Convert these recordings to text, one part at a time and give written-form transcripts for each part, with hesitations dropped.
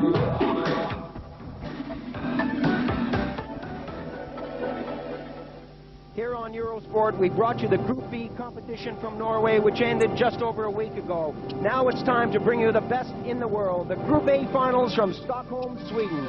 Here on Eurosport, we brought you the Group B competition from Norway, which ended just over a week ago. Now it's time to bring you the best in the world, the Group A finals from Stockholm, Sweden.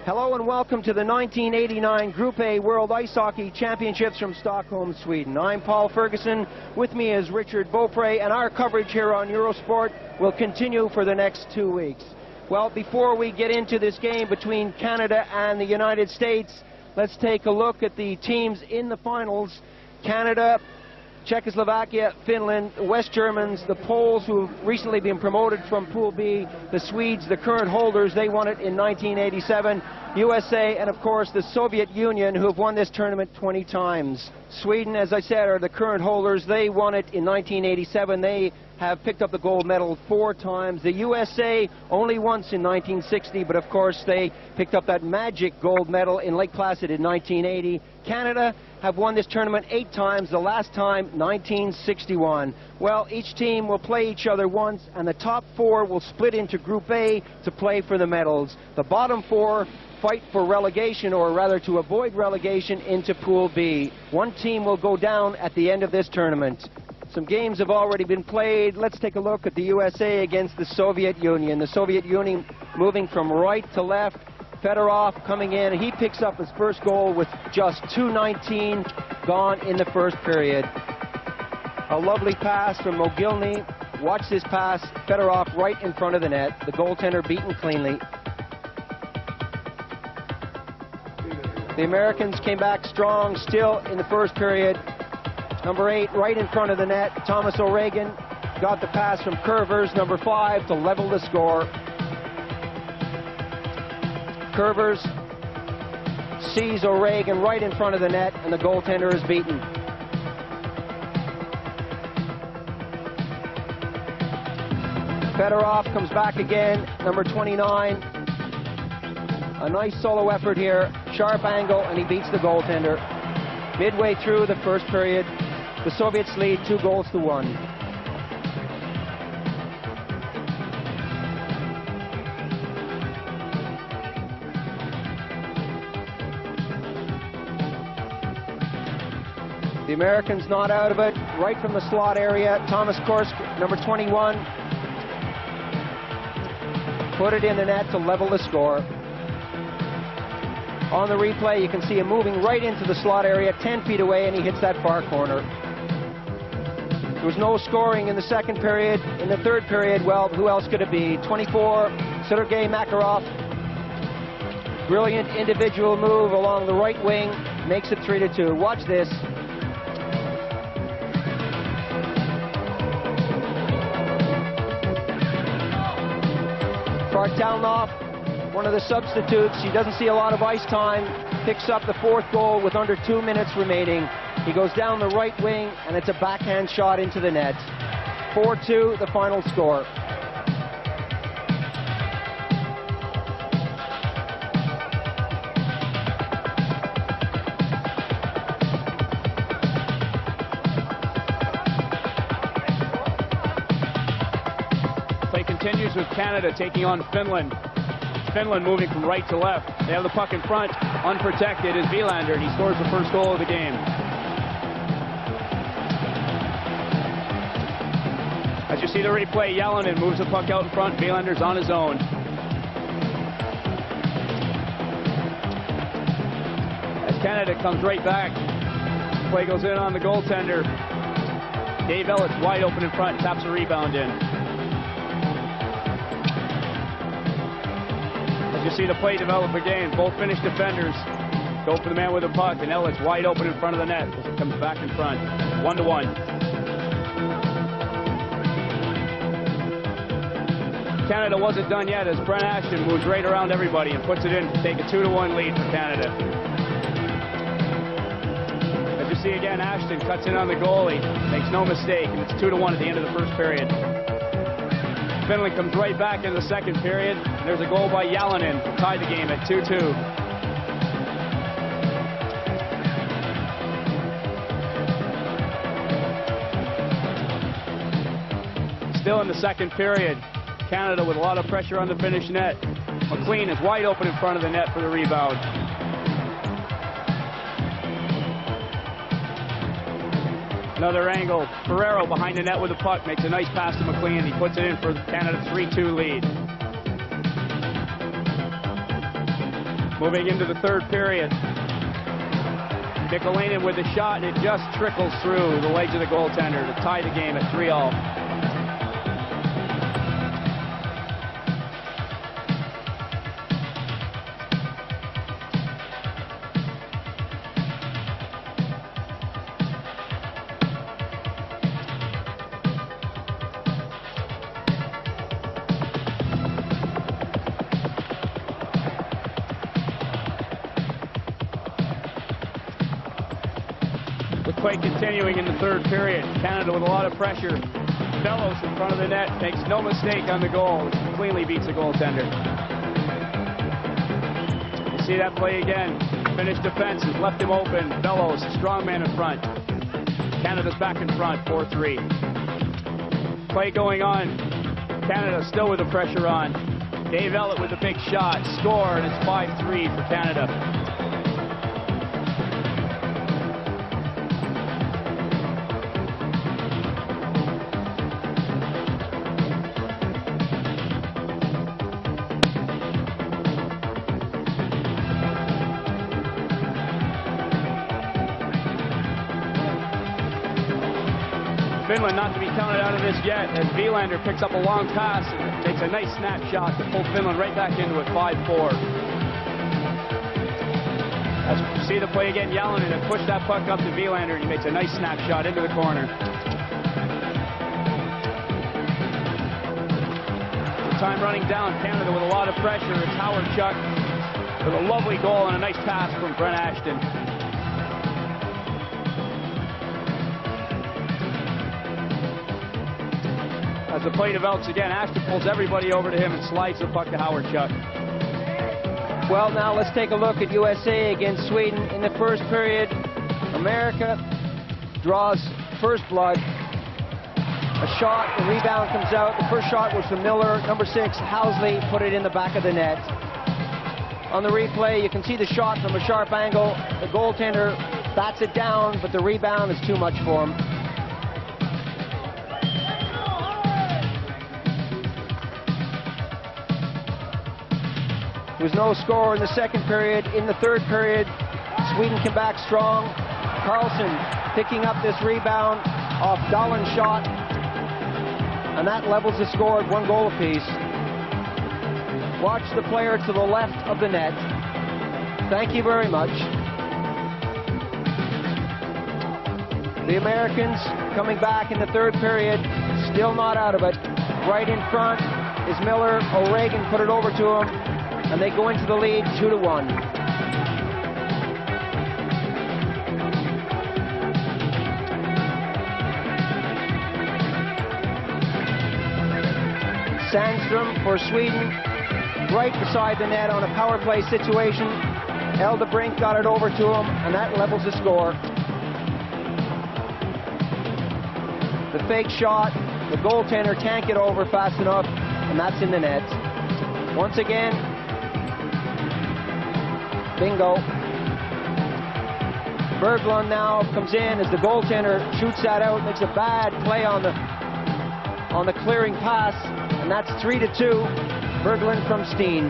Hello and welcome to the 1989 Group A World Ice Hockey Championships from Stockholm, Sweden. I'm Paul Ferguson. With me is Richard Beaupre, and our coverage here on Eurosport will continue for the next 2 weeks. Well, before we get into this game between Canada and the United States, let's take a look at the teams in the finals. Canada, Czechoslovakia, Finland, the West Germans, the Poles, who have recently been promoted from Pool B, the Swedes, the current holders, they won it in 1987, USA, and of course the Soviet Union, who have won this tournament 20 times. Sweden, as I said, are the current holders. They won it in 1987. They have picked up the gold medal 4 times. The USA only once in 1960, but of course they picked up that magic gold medal in Lake Placid in 1980. Canada have won this tournament 8 times, the last time 1961. Well, each team will play each other once, and the top 4 will split into Group A to play for the medals. The bottom 4 fight for relegation, or rather to avoid relegation, into Pool B. One team will go down at the end of this tournament. Some games have already been played. Let's take a look at the USA against the Soviet Union. The Soviet Union moving from right to left. Fedorov coming in. He picks up his first goal with just 2:19 gone in the first period. A lovely pass from Mogilny. Watch this pass. Fedorov right in front of the net. The goaltender beaten cleanly. The Americans came back strong still in the first period. Number 8 right in front of the net. Thomas O'Regan got the pass from Curvers, number 5, to level the score. Curvers sees O'Regan right in front of the net, and the goaltender is beaten. Fedorov comes back again, number 29. A nice solo effort here, sharp angle, and he beats the goaltender. Midway through the first period, the Soviets lead 2-1. The Americans not out of it, right from the slot area. Thomas Korsk, number 21, put it in the net to level the score. On the replay, you can see him moving right into the slot area, 10 feet away, and he hits that far corner. There was no scoring in the second period. In the third period, well, who else could it be? 24, Sergei Makarov. Brilliant individual move along the right wing, makes it 3-2. Watch this. Bartalnov, one of the substitutes, he doesn't see a lot of ice time, picks up the 4th goal with under 2 minutes remaining. He goes down the right wing, and it's a backhand shot into the net. 4-2, the final score. Play continues with Canada taking on Finland. Finland moving from right to left. They have the puck in front. Unprotected is Wilander, and he scores the first goal of the game. As you see the replay, Yellinen moves the puck out in front. Wielander's on his own. As Canada comes right back, play goes in on the goaltender. Dave Elliott wide open in front, taps a rebound in. You see the play develop again. Both Finnish defenders go for the man with the puck, and Elliott's wide open in front of the net as it comes back in front. 1-1. Canada wasn't done yet as Brent Ashton moves right around everybody and puts it in to take a 2-1 lead for Canada. As you see again, Ashton cuts in on the goalie, makes no mistake, and it's 2-1 at the end of the first period. Finland comes right back in the second period. There's a goal by Jalonen to tie the game at 2-2. Still in the second period, Canada with a lot of pressure on the Finnish net. McLean is wide open in front of the net for the rebound. Another angle. Ferrero behind the net with the puck makes a nice pass to McLean. He puts it in for Canada's 3-2 lead. Moving into the third period. Mikalainen with the shot, and it just trickles through the legs of the goaltender to tie the game at 3-all. The play continuing in the third period. Canada with a lot of pressure. Bellows in front of the net, makes no mistake on the goal. Cleanly beats the goaltender. You see that play again. Finnish defense has left him open. Bellows, strong man in front. Canada's back in front, 4-3. Play going on. Canada still with the pressure on. Dave Ellett with a big shot. Score, and it's 5-3 for Canada. Finland not to be counted out of this yet, as Wilander picks up a long pass and takes a nice snapshot to pull Finland right back into it, 5-4. As you see the play again, Jalonen and pushed that puck up to Wilander, and he makes a nice snapshot into the corner. Time running down, Canada with a lot of pressure. It's Howard Chuck with a lovely goal and a nice pass from Brent Ashton. As the play develops again, Ashton pulls everybody over to him and slides the puck to Howard Chuck. Well, now let's take a look at USA against Sweden. In the first period, America draws first blood. A shot, the rebound comes out. The first shot was from Miller. Number 6, Housley, put it in the back of the net. On the replay, you can see the shot from a sharp angle. The goaltender bats it down, but the rebound is too much for him. There was no score in the second period. In the third period, Sweden came back strong. Carlson picking up this rebound off Dahlen's shot, and that levels the score at 1 goal apiece. Watch the player to the left of the net. Thank you very much. The Americans coming back in the third period, still not out of it. Right in front is Miller. O'Regan put it over to him, and they go into the lead 2-1. Sandstrom for Sweden, right beside the net on a power play situation. Eldebrink got it over to him, and that levels the score. The fake shot, the goaltender can't get over fast enough, and that's in the net. Once again, bingo. Berglund now comes in as the goaltender shoots that out, makes a bad play on the clearing pass, and that's 3-2. Berglund from Steen.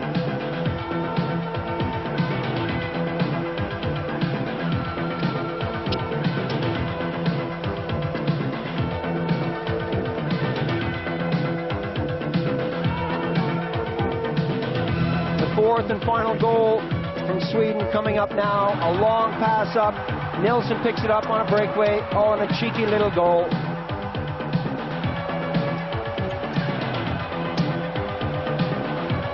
The fourth and final goal from Sweden coming up now. A long pass up. Nilsson picks it up on a breakaway. Oh, and a cheeky little goal.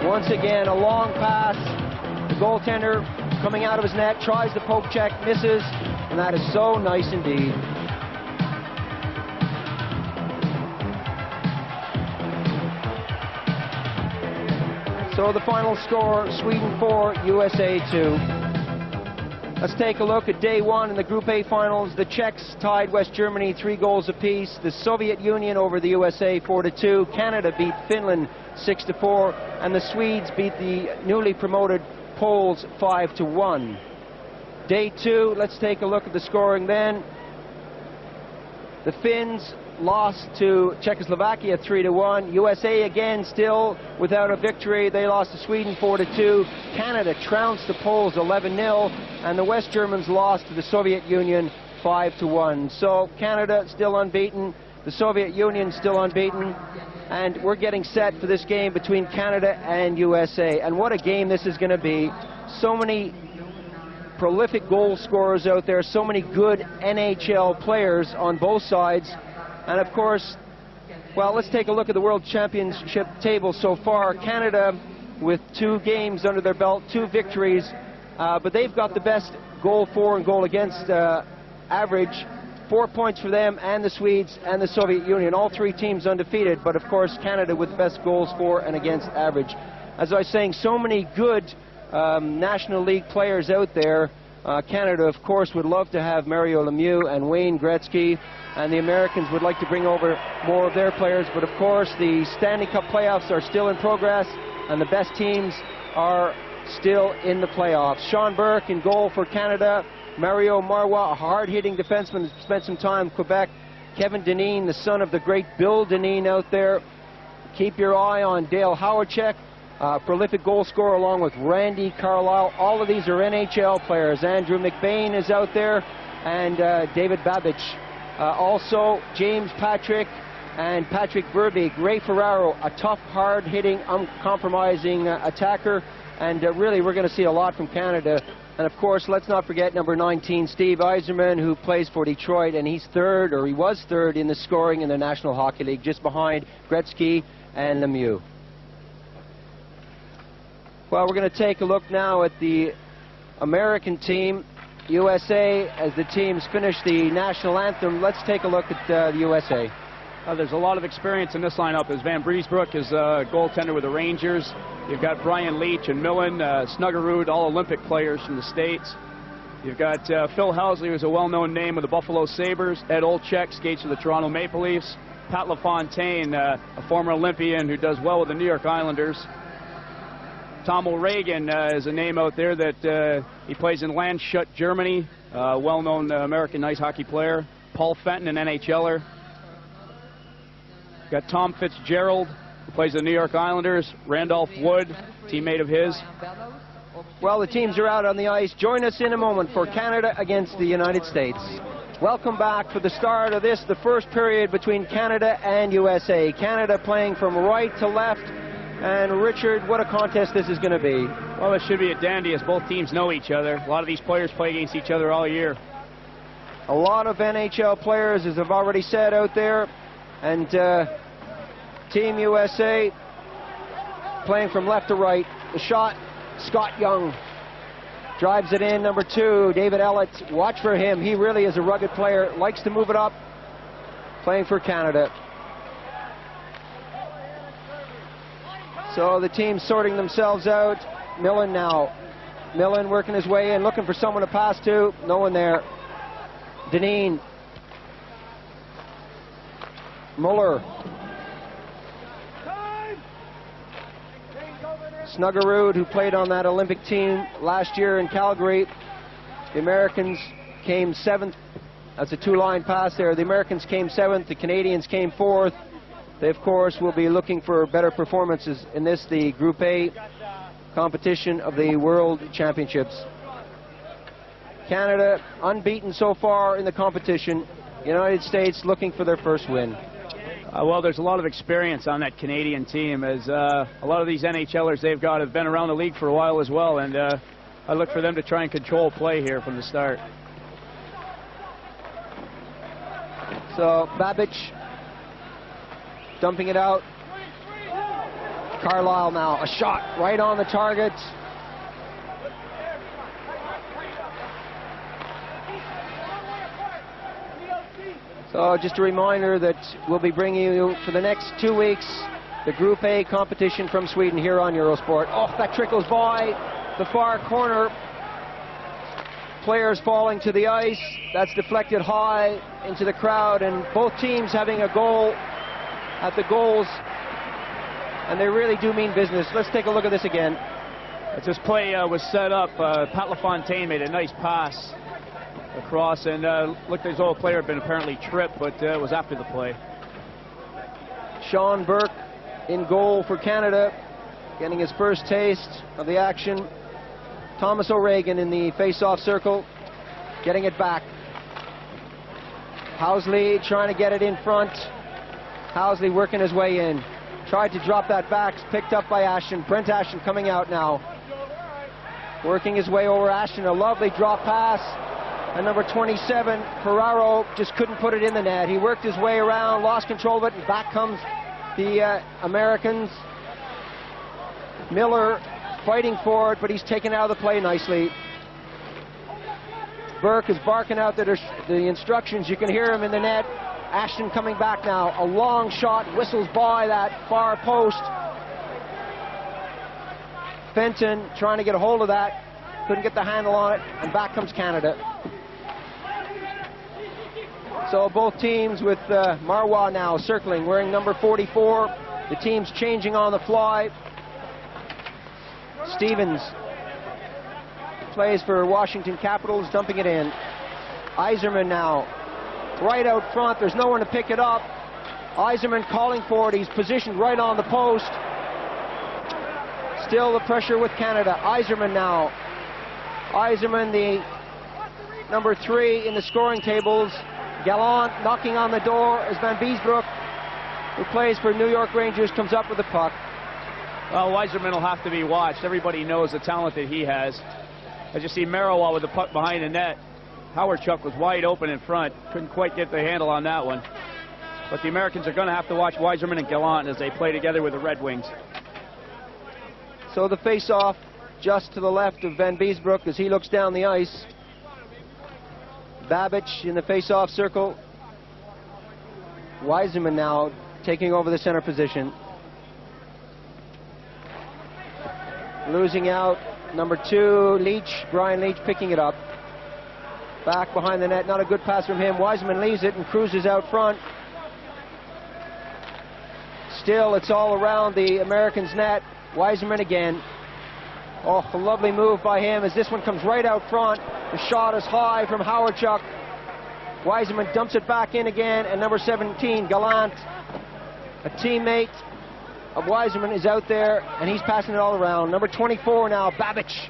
Once again, a long pass. The goaltender coming out of his net, tries the poke check, misses. and that is so nice indeed. So the final score, Sweden 4, USA 2. Let's take a look at day one in the Group A finals. The Czechs tied West Germany 3 goals apiece. The Soviet Union over the USA 4-2. Canada beat Finland 6-4. And the Swedes beat the newly promoted Poles 5-1. Day two, let's take a look at the scoring then. The Finns lost to Czechoslovakia 3-1. USA again still without a victory. They lost to Sweden 4-2. Canada trounced the Poles 11-0, and the West Germans lost to the Soviet Union 5-1. So Canada still unbeaten, the Soviet Union still unbeaten, and we're getting set for this game between Canada and USA. And what a game this is going to be. So many prolific goal scorers out there, so many good NHL players on both sides. And of course, well, let's take a look at the World Championship table so far. Canada with 2 games under their belt, 2 victories, but they've got the best goal for and goal against average. 4 points for them and the Swedes and the Soviet Union. All 3 teams undefeated, but of course Canada with the best goals for and against average. As I was saying, so many good National League players out there. Canada, of course, would love to have Mario Lemieux and Wayne Gretzky, and the Americans would like to bring over more of their players, but of course the Stanley Cup playoffs are still in progress, and the best teams are still in the playoffs. Sean Burke in goal for Canada. Mario Marois, a hard-hitting defenseman, spent some time in Quebec. Kevin Dineen, the son of the great Bill Dineen out there. Keep your eye on Dale Howardchek, prolific goal scorer, along with Randy Carlyle. All of these are NHL players. Andrew McBain is out there, and David Babich. Also, James Patrick and Patrick Verbeek. Ray Ferraro, a tough, hard-hitting, uncompromising attacker. And really, we're going to see a lot from Canada. And of course, let's not forget number 19, Steve Yzerman, who plays for Detroit, and he's third, or he was third in the scoring in the National Hockey League, just behind Gretzky and Lemieux. Well, we're going to take a look now at the American team, USA, as the teams finish the national anthem. Let's take a look at the USA. There's a lot of experience in this lineup, as Van Briesbroek is a goaltender with the Rangers. You've got Brian Leach and Millen, Snuggerud, all Olympic players from the States. You've got Phil Housley, who's a well-known name with the Buffalo Sabres. Ed Olczyk skates for the Toronto Maple Leafs. Pat LaFontaine, a former Olympian who does well with the New York Islanders. Tom O'Regan is a name out there that he plays in Landshut, Germany, well-known American ice hockey player. Paul Fenton, an NHLer. Got Tom Fitzgerald, who plays the New York Islanders. Randolph Wood, teammate of his. Well, the teams are out on the ice. Join us in a moment for Canada against the United States. Welcome back for the start of this, the first period between Canada and USA. Canada playing from right to left. And Richard, what a contest this is going to be. Well, it should be a dandy, as both teams know each other. A lot of these players play against each other all year. A lot of NHL players, as I've already said, out there. And Team USA playing from left to right. The shot, Scott Young drives it in. Number 2, David Ellett. Watch for him. He really is a rugged player. Likes to move it up. Playing for Canada. So the team sorting themselves out. Millen now. Millen working his way in, looking for someone to pass to. No one there. Dineen. Muller. Snuggerud, who played on that Olympic team last year in Calgary. The Americans came 7th. That's a 2-line pass there. The Americans came 7th. The Canadians came 4th. They, of course, will be looking for better performances in this, the Group A competition of the World Championships. Canada unbeaten so far in the competition. United States looking for their first win. Well, there's a lot of experience on that Canadian team, as a lot of these NHLers they've got have been around the league for a while as well, and I look for them to try and control play here from the start. So Babich dumping it out. Carlyle now, a shot right on the target. So just a reminder that we'll be bringing you for the next 2 weeks the Group A competition from Sweden here on Eurosport. Oh, that trickles by the far corner. Players falling to the ice. That's deflected high into the crowd, and both teams having a goal at the goals, and they really do mean business. Let's take a look at this again. As this play was set up, Pat LaFontaine made a nice pass across, and looked as though a player had been apparently tripped, but it was after the play. Sean Burke in goal for Canada, getting his first taste of the action. Thomas O'Regan in the face-off circle, getting it back. Housley trying to get it in front. Housley working his way in. Tried to drop that back, picked up by Ashton. Brent Ashton coming out now. Working his way over Ashton, a lovely drop pass. And number 27, Ferraro, just couldn't put it in the net. He worked his way around, lost control of it, and back comes the Americans. Miller fighting for it, but he's taken out of the play nicely. Burke is barking out the instructions. You can hear him in the net. Ashton coming back now. A long shot whistles by that far post. Fenton trying to get a hold of that. Couldn't get the handle on it, and back comes Canada. So both teams with Marwa now circling, wearing number 44. The team's changing on the fly. Stevens plays for Washington Capitals, dumping it in. Yzerman now, right out front. There's no one to pick it up. Yzerman calling for it. He's positioned right on the post. Still the pressure with Canada. Yzerman now. Yzerman, the number 3 in the scoring tables. Gallant knocking on the door as Van Beesbroek, who plays for New York Rangers, comes up with the puck. Well, Yzerman will have to be watched. Everybody knows the talent that he has. As you see Marawa with the puck behind the net. Howardchuk was wide open in front. Couldn't quite get the handle on that one. But the Americans are going to have to watch Yzerman and Gallant as they play together with the Red Wings. So the face-off just to the left of Van Beesbroek as he looks down the ice. Babbage in the face-off circle. Yzerman now taking over the center position. Losing out, number 2, Leach. Brian Leach picking it up. Back behind the net, not a good pass from him. Yzerman leaves it and cruises out front. Still, it's all around the Americans' net. Yzerman again. Oh, a lovely move by him as this one comes right out front. The shot is high from Howardchuk. Yzerman dumps it back in again, and number 17, Gallant, a teammate of Yzerman, is out there, and he's passing it all around. Number 24 now, Babbage.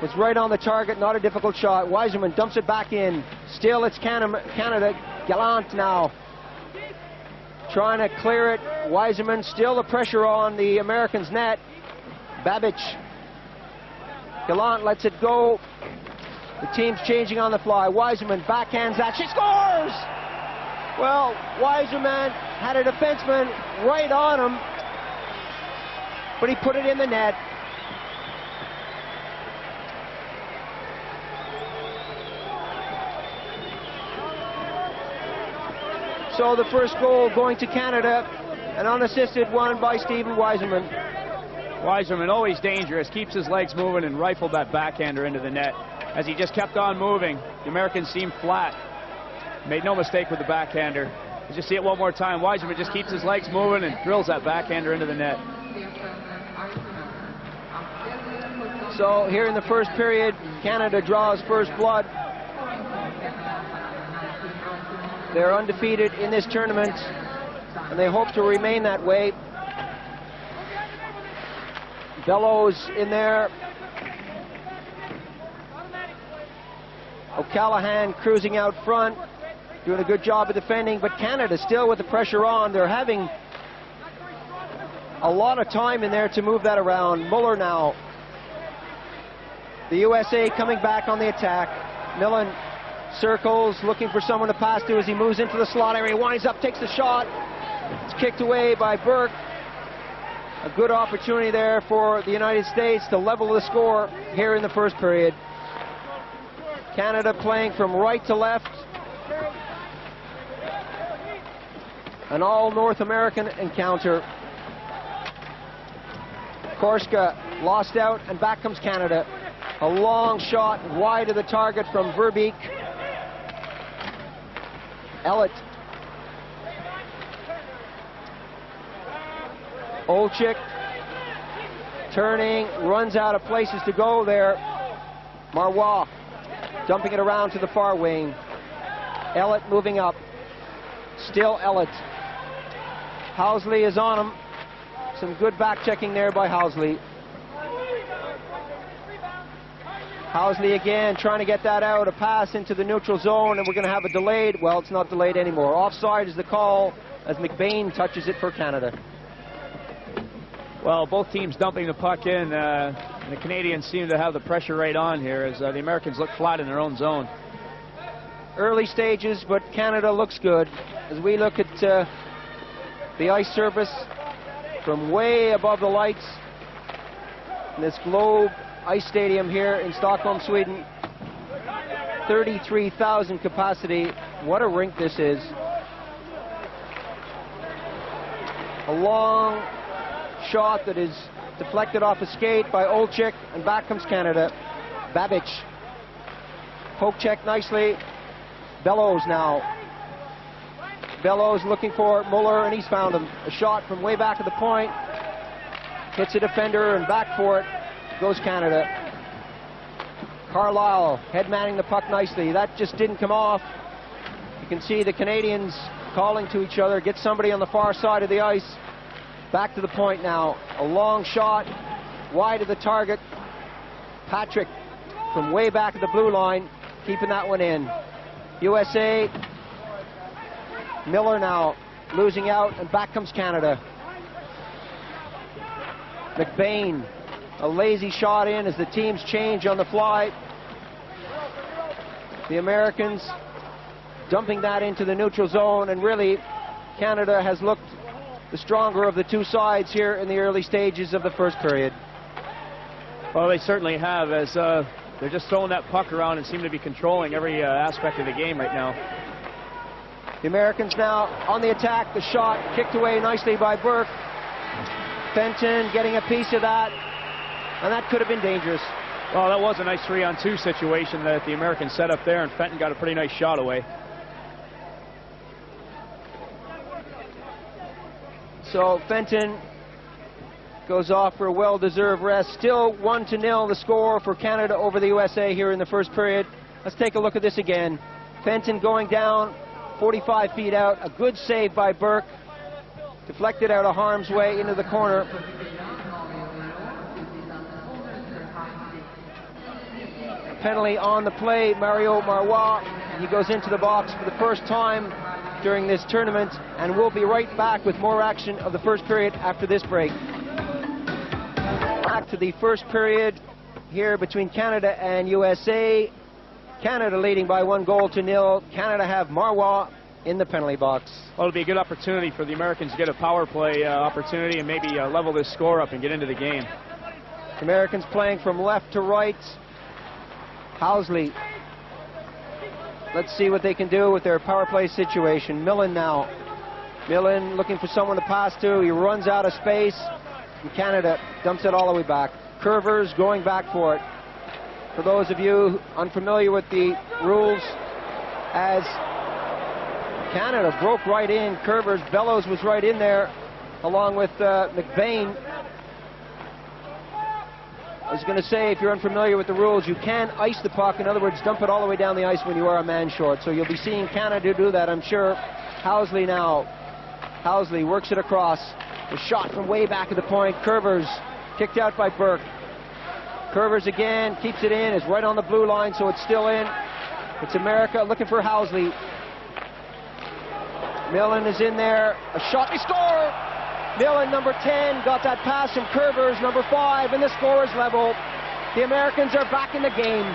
Was right on the target, not a difficult shot. Yzerman dumps it back in. Still, it's Canada. Gallant now trying to clear it. Yzerman, still the pressure on the Americans' net. Babbage. Gallant lets it go. The team's changing on the fly. Yzerman backhands that. She scores! Well, Yzerman had a defenseman right on him, but he put it in the net. So the first goal going to Canada, an unassisted one by Stephen Yzerman. Yzerman, always dangerous, keeps his legs moving and rifled that backhander into the net. As he just kept on moving, the Americans seemed flat. Made no mistake with the backhander. You just see it one more time. Yzerman just keeps his legs moving and drills that backhander into the net. So here in the first period, Canada draws first blood. They're undefeated in this tournament, and they hope to remain that way. Bellows in there. O'Callaghan cruising out front, doing a good job of defending, but Canada still with the pressure on. They're having a lot of time in there to move that around. Muller now. The USA coming back on the attack. Millen circles, looking for someone to pass to as he moves into the slot area. He winds up, takes the shot. It's kicked away by Burke. A good opportunity there for the United States to level the score here in the first period. Canada playing from right to left. An all North American encounter. Korska lost out, and back comes Canada. A long shot wide of the target from Verbeek. Ellett. Olczyk turning, runs out of places to go there. Marois dumping it around to the far wing. Ellett moving up. Still Ellett. Housley is on him. Some good back checking there by Housley. Housley again trying to get that out, a pass into the neutral zone, and we're going to have a delayed, well, it's not delayed anymore. Offside is the call as McBain touches it for Canada. Well, both teams dumping the puck in. The Canadians seem to have the pressure right on here as the Americans look flat in their own zone. Early stages, but Canada looks good. As we look at the ice surface from way above the lights in this Globe Ice Stadium here in Stockholm, Sweden. 33,000 capacity. What a rink this is. A long shot that is deflected off a skate by Olczyk, and back comes Canada. Babic. Poke check nicely. Bellows now. Bellows looking for Muller, and he's found him. A shot from way back at the point. Hits a defender, and back for it goes Canada. Carlisle head manning the puck nicely. That just didn't come off. You can see the Canadians calling to each other. Get somebody on the far side of the ice. Back to the point now. A long shot wide of the target. Patrick from way back at the blue line keeping that one in. USA. Miller now losing out, and back comes Canada. McBain, a lazy shot in as the teams change on the fly. The Americans dumping that into the neutral zone, and really Canada has looked the stronger of the two sides here in the early stages of the first period. Well, they certainly have, as they're just throwing that puck around and seem to be controlling every aspect of the game right now. The Americans now on the attack. The shot kicked away nicely by Burke. Fenton getting a piece of that, and that could have been dangerous. Well, that was a nice 3-on-2 situation that the Americans set up there, and Fenton got a pretty nice shot away. So Fenton goes off for a well-deserved rest. Still 1-0 the score for Canada over the USA here in the first period. Let's take a look at this again. Fenton going down 45 feet out. A good save by Burke. Deflected out of harm's way into the corner. A penalty on the play. Mario Marois. He goes into the box for the first time during this tournament, and we'll be right back with more action of the first period after this break. Back to the first period here between Canada and USA. Canada leading by 1-0. Canada have Marois in the penalty box. Well, it'll be a good opportunity for the Americans to get a power play opportunity and maybe level this score up and get into the game. Americans playing from left to right. Housley. Let's see what they can do with their power play situation. Millen now. Millen looking for someone to pass to. He runs out of space, and Canada dumps it all the way back. Curvers going back for it. For those of you unfamiliar with the rules, as Canada broke right in, Curvers, Bellows was right in there, along with McBain. I was going to say, if you're unfamiliar with the rules, you can ice the puck. In other words, dump it all the way down the ice when you are a man short. So you'll be seeing Canada do that, I'm sure. Housley now. Housley works it across. A shot from way back at the point. Curvers kicked out by Burke. Curvers again, keeps it in, is right on the blue line, so it's still in. It's America looking for Housley. Millen is in there. A shot, he scored! Millen, number 10, got that pass from Curvers, number 5, and the score is level. The Americans are back in the game.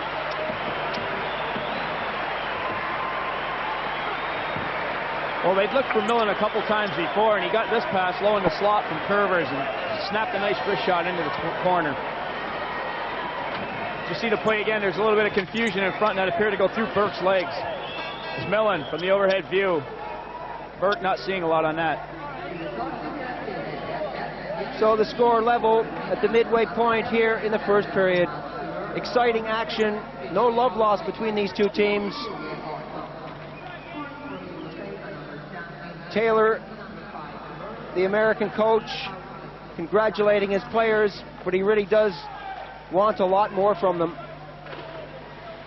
Well, they'd looked for Millen a couple times before, and he got this pass low in the slot from Curvers and snapped a nice wrist shot into the corner. You see the play again, there's a little bit of confusion in front, and that appeared to go through Burke's legs. It's Millen from the overhead view. Burke not seeing a lot on that. So the score level at the midway point here in the first period. Exciting action, no love lost between these two teams. Taylor, the American coach, congratulating his players, but he really does want a lot more from them.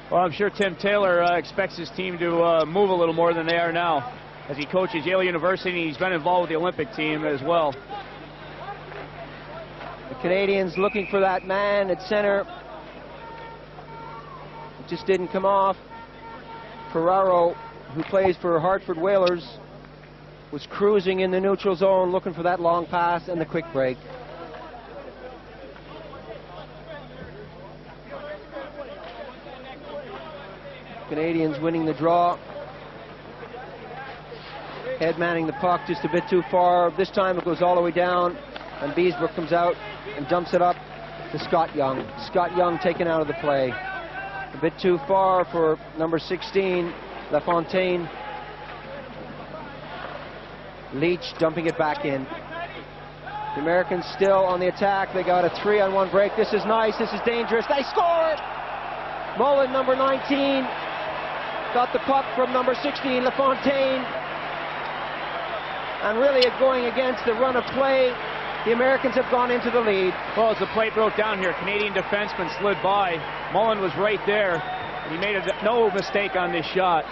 Well, I'm sure Tim Taylor expects his team to move a little more than they are now, as he coaches Yale University, and he's been involved with the Olympic team as well. The Canadians looking for that man at center. It just didn't come off. Ferraro, who plays for Hartford Whalers, was cruising in the neutral zone looking for that long pass and the quick break. Canadians winning the draw. Head manning the puck just a bit too far. This time it goes all the way down, and Beesbrook comes out and dumps it up to Scott Young. Scott Young taken out of the play. A bit too far for number 16, LaFontaine. Leach dumping it back in. The Americans still on the attack. They got a 3-on-1 break. This is nice. This is dangerous. They scored! Mullen, number 19, got the puck from number 16, LaFontaine. And really going against the run of play, the Americans have gone into the lead. Well, as the play broke down here, Canadian defenseman slid by. Mullen was right there. He made no mistake on this shot,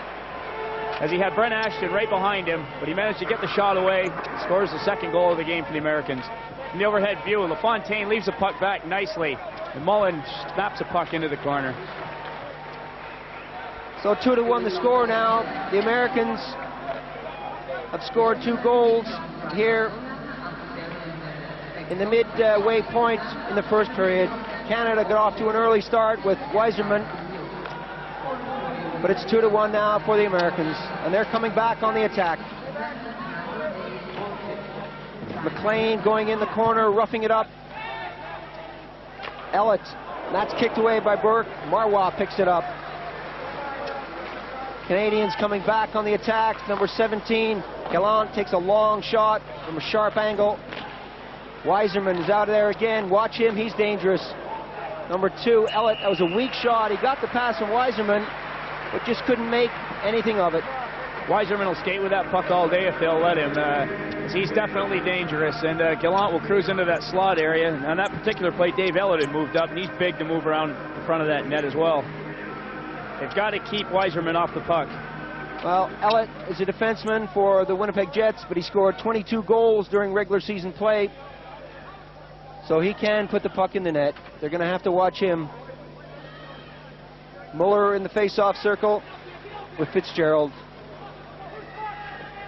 as he had Brent Ashton right behind him, but he managed to get the shot away. Scores the second goal of the game for the Americans. In the overhead view, LaFontaine leaves the puck back nicely, and Mullen snaps the puck into the corner. So 2-1 the score now. The Americans have scored 2 goals here in the midway point in the first period. Canada got off to an early start with Weiserman, but it's 2-1 now for the Americans, and they're coming back on the attack. McLean going in the corner, roughing it up. Ellett, and that's kicked away by Burke. Marois picks it up. Canadians coming back on the attack. Number 17, Gallant, takes a long shot from a sharp angle. Weiserman is out of there again. Watch him, he's dangerous. Number 2, Ellett, that was a weak shot. He got the pass from Weiserman, but just couldn't make anything of it. Weiserman will skate with that puck all day if they'll let him. He's definitely dangerous, and Gallant will cruise into that slot area. And on that particular play, Dave Ellett had moved up, and he's big to move around in front of that net as well. They've got to keep Weiserman off the puck. Well, Ellett is a defenseman for the Winnipeg Jets, but he scored 22 goals during regular season play, so he can put the puck in the net. They're going to have to watch him. Muller in the face-off circle with Fitzgerald.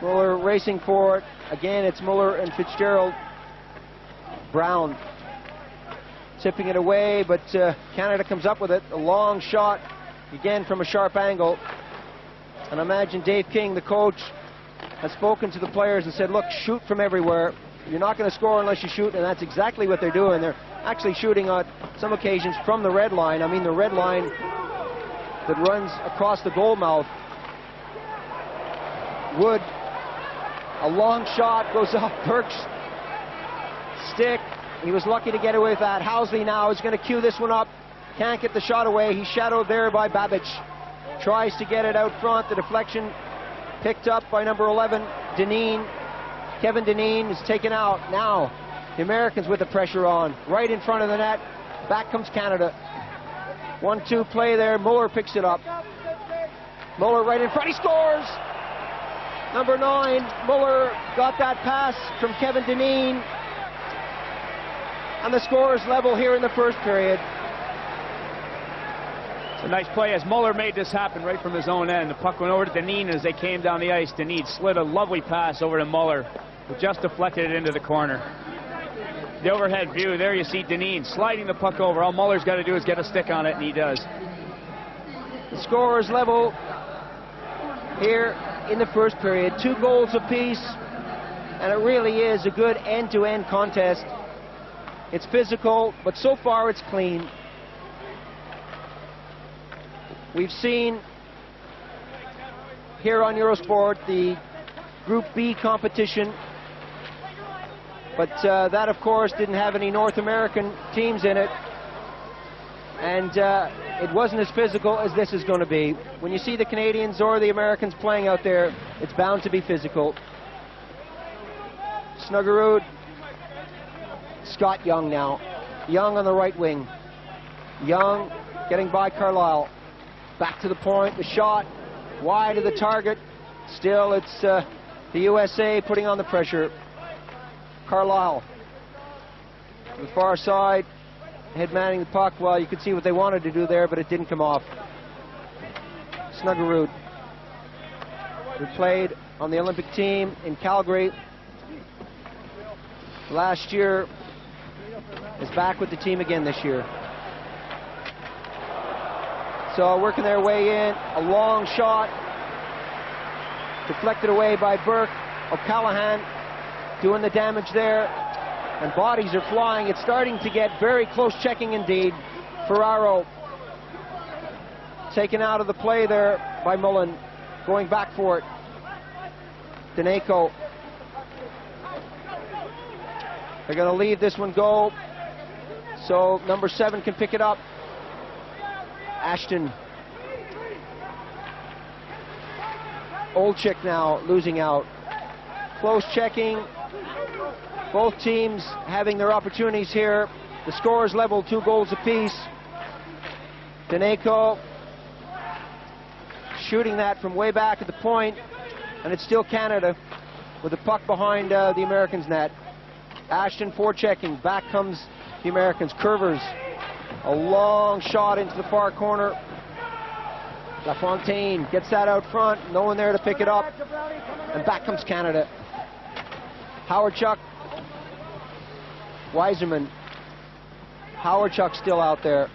Muller racing for it. Again, it's Muller and Fitzgerald. Brown tipping it away, but Canada comes up with it. A long shot, again from a sharp angle. And I imagine Dave King, the coach, has spoken to the players and said, look, shoot from everywhere. You're not going to score unless you shoot, and that's exactly what they're doing. They're actually shooting on some occasions from the red line. I mean, the red line that runs across the goal mouth. Wood, a long shot, goes off Burke's stick. He was lucky to get away with that. Housley now is going to cue this one up. Can't get the shot away. He's shadowed there by Babbage. Tries to get it out front. The deflection picked up by number 11, Dineen. Kevin Dineen is taken out. Now the Americans with the pressure on. Right in front of the net. Back comes Canada. 1-2 play there. Muller picks it up. Muller right in front. He scores! Number 9, Muller got that pass from Kevin Dineen. And the score is level here in the first period. It's a nice play as Muller made this happen right from his own end. The puck went over to Dineen as they came down the ice. Dineen slid a lovely pass over to Muller, who just deflected it into the corner. The overhead view, there you see Dineen sliding the puck over. All Muller's got to do is get a stick on it, and he does. The score is level here in the first period. 2 goals apiece, and it really is a good end-to-end contest. It's physical, but so far it's clean. We've seen here on Eurosport the Group B competition. But that, of course, didn't have any North American teams in it. And it wasn't as physical as this is going to be. When you see the Canadians or the Americans playing out there, it's bound to be physical. Snuggerud. Scott Young now. Young on the right wing. Young getting by Carlisle. Back to the point, the shot. Wide of the target. Still, it's the USA putting on the pressure. Carlisle. To the far side. Head manning the puck. Well, you could see what they wanted to do there, but it didn't come off. Snuggerud, who played on the Olympic team in Calgary last year, is back with the team again this year. So working their way in, a long shot, deflected away by Burke. O'Callaghan doing the damage there. And bodies are flying. It's starting to get very close checking indeed. Ferraro taken out of the play there by Mullen. Going back for it. Daneyko. They're going to leave this one go. So number 7 can pick it up. Ashton. Olczyk now losing out. Close checking. Both teams having their opportunities here. The score is level, 2 goals apiece. Daneyko shooting that from way back at the point, and it's still Canada with the puck behind the Americans' net. Ashton forechecking, back comes the Americans. Curvers, a long shot into the far corner. LaFontaine gets that out front, no one there to pick it up, and back comes Canada. Howardchuk. Weiserman. Howardchuk still out there.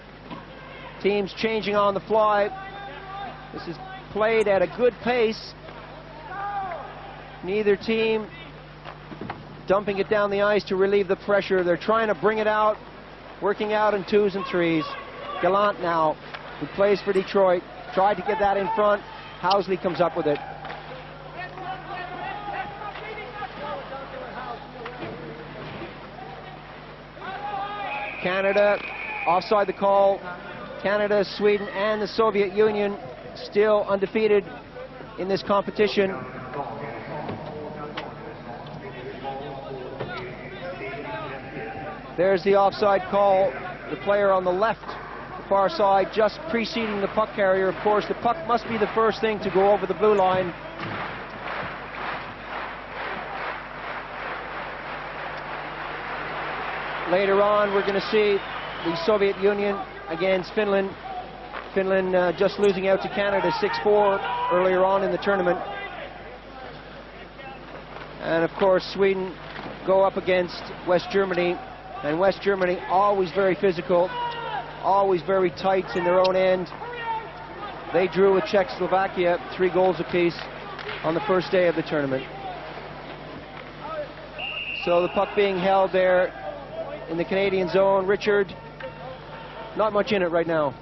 Teams changing on the fly. This is played at a good pace. Neither team dumping it down the ice to relieve the pressure. They're trying to bring it out, working out in 2s and 3s. Gallant now, who plays for Detroit, tried to get that in front. Housley comes up with it. Canada, offside the call. Canada, Sweden, and the Soviet Union still undefeated in this competition. There's the offside call. The player on the left, the far side, just preceding the puck carrier. Of course, the puck must be the first thing to go over the blue line. Later on, we're going to see the Soviet Union against Finland. Finland just losing out to Canada 6-4 earlier on in the tournament. And of course, Sweden go up against West Germany. And West Germany, always very physical, always very tight in their own end. They drew with Czechoslovakia 3 goals apiece on the first day of the tournament. So the puck being held there in the Canadian zone. Richard, not much in it right now.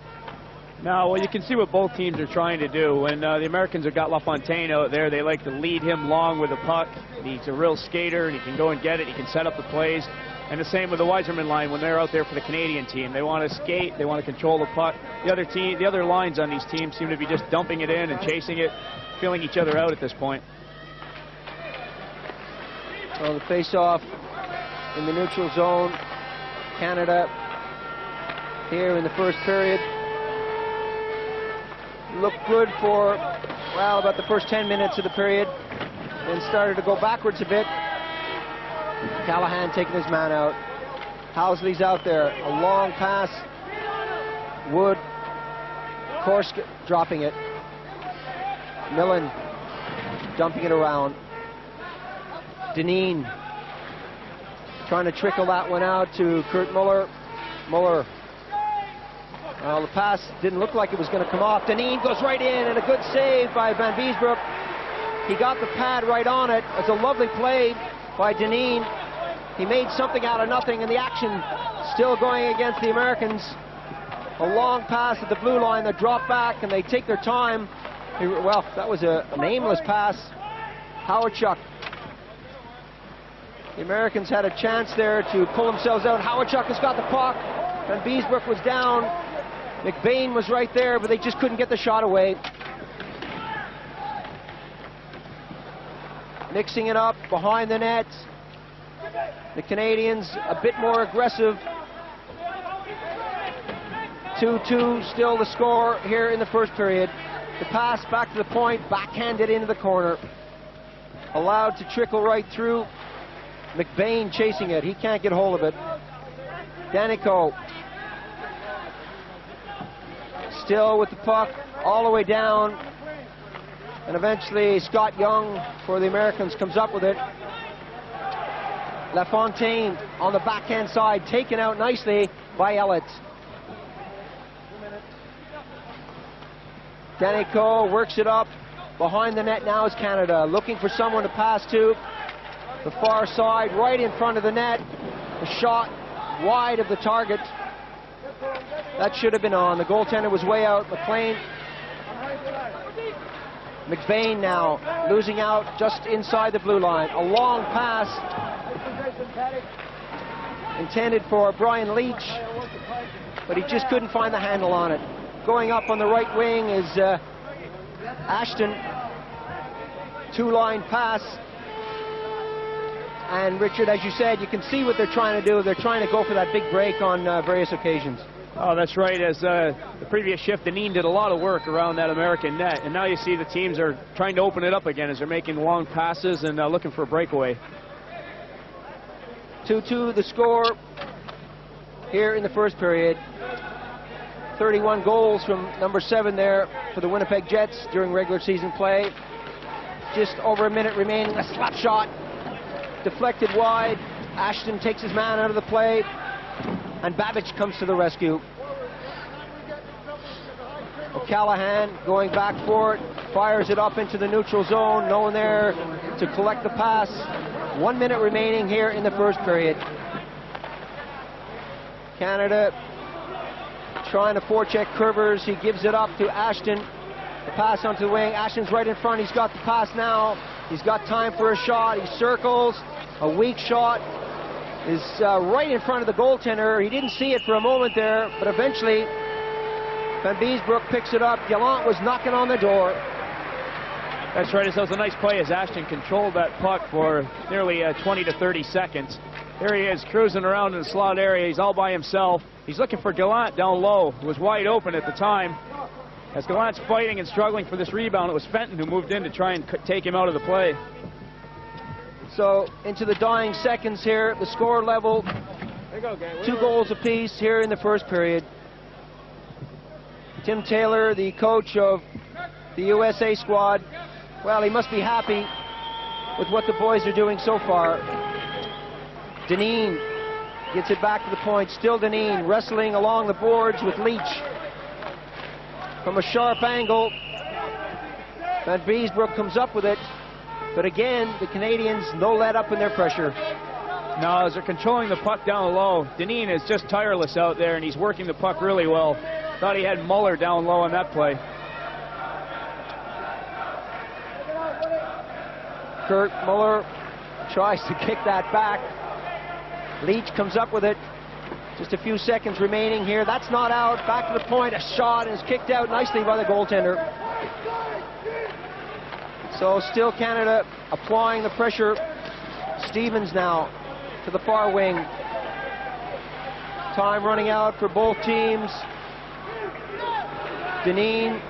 No, well, you can see what both teams are trying to do. When the Americans have got LaFontaine out there, they like to lead him long with the puck. He's a real skater, and he can go and get it. He can set up the plays. And the same with the Weiserman line when they're out there for the Canadian team. They want to skate. They want to control the puck. The other lines on these teams seem to be just dumping it in and chasing it, feeling each other out at this point. Well, the face-off in the neutral zone. Canada here in the first period looked good for, well, about the first 10 minutes of the period, then started to go backwards a bit. Callahan taking his man out. Housley's out there, a long pass. Wood, Korsk dropping it. Millen dumping it around. Dineen trying to trickle that one out to Kurt Muller. Muller. Well, the pass didn't look like it was going to come off. Dineen goes right in, and a good save by Van Beesbroek. He got the pad right on it. It's a lovely play by Dineen. He made something out of nothing, and the action still going against the Americans. A long pass at the blue line. They drop back, and they take their time. Well, that was an aimless pass. Howardchuk. The Americans had a chance there to pull themselves out. Howardchuk has got the puck. Van Beesbroek was down. McBain was right there, but they just couldn't get the shot away. Mixing it up behind the net. The Canadians a bit more aggressive. 2-2 still the score here in the first period. The pass back to the point, backhanded into the corner. Allowed to trickle right through. McBain chasing it. He can't get hold of it. Danico still with the puck all the way down. And eventually Scott Young for the Americans comes up with it. LaFontaine on the backhand side, taken out nicely by Ellett. Danico works it up. Behind the net now is Canada, looking for someone to pass to. The far side, right in front of the net. A shot wide of the target. That should have been on. The goaltender was way out. McLean. McBain now losing out just inside the blue line. A long pass intended for Brian Leach, but he just couldn't find the handle on it. Going up on the right wing is Ashton. Two-line pass. And Richard, as you said, you can see what they're trying to do. They're trying to go for that big break on various occasions. Oh, that's right. As the previous shift, Deneen did a lot of work around that American net. And now you see the teams are trying to open it up again as they're making long passes and looking for a breakaway. 2-2 the score here in the first period. 31 goals from number 7 there for the Winnipeg Jets during regular season play. Just over a minute remaining. A slap shot deflected wide. Ashton takes his man out of the play, and Babbage comes to the rescue. O'Callaghan going back for it, fires it up into the neutral zone. No one there to collect the pass. 1 minute remaining here in the first period. Canada trying to forecheck Curvers. He gives it up to Ashton. The pass onto the wing. Ashton's right in front. He's got the pass now. He's got time for a shot. He circles. A weak shot is right in front of the goaltender. He didn't see it for a moment there, but eventually Van Beesbroek picks it up. Gallant was knocking on the door. That's right. It was a nice play as Ashton controlled that puck for nearly 20 to 30 seconds. There he is, cruising around in the slot area. He's all by himself. He's looking for Gallant down low, who was wide open at the time. As Gallant's fighting and struggling for this rebound, it was Fenton who moved in to try and take him out of the play. So into the dying seconds here, the score level, 2 goals apiece here in the first period. Tim Taylor, the coach of the USA squad, well, he must be happy with what the boys are doing so far. Deneen gets it back to the point. Still Deneen wrestling along the boards with Leach. From a sharp angle, Van Beesbroek comes up with it. But again, the Canadians no let up in their pressure. No, as they're controlling the puck down low, Deneen is just tireless out there, and he's working the puck really well. Thought he had Muller down low on that play. Kurt Muller tries to kick that back. Leach comes up with it. Just a few seconds remaining here. That's not out. Back to the point. A shot is kicked out nicely by the goaltender. So still Canada applying the pressure. Stevens now to the far wing. Time running out for both teams. Deneen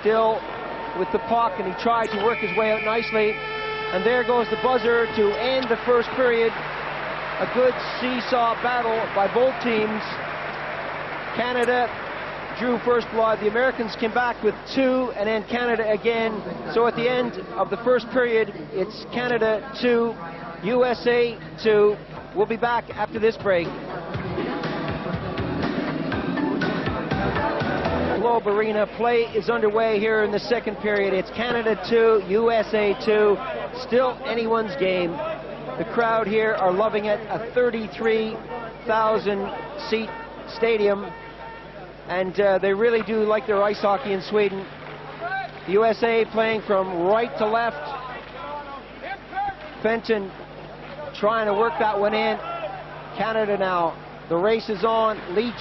still with the puck, and he tried to work his way out nicely. And there goes the buzzer to end the first period. A good seesaw battle by both teams. Canada drew first blood. The Americans came back with 2, and then Canada again. So at the end of the first period, it's Canada 2, USA 2. We'll be back after this break. Globe Arena play is underway here in the second period. It's Canada 2, USA 2. Still anyone's game. The crowd here are loving it. A 33,000 seat stadium. And they really do like their ice hockey in Sweden. The USA playing from right to left. Fenton trying to work that one in. Canada now. The race is on. Leach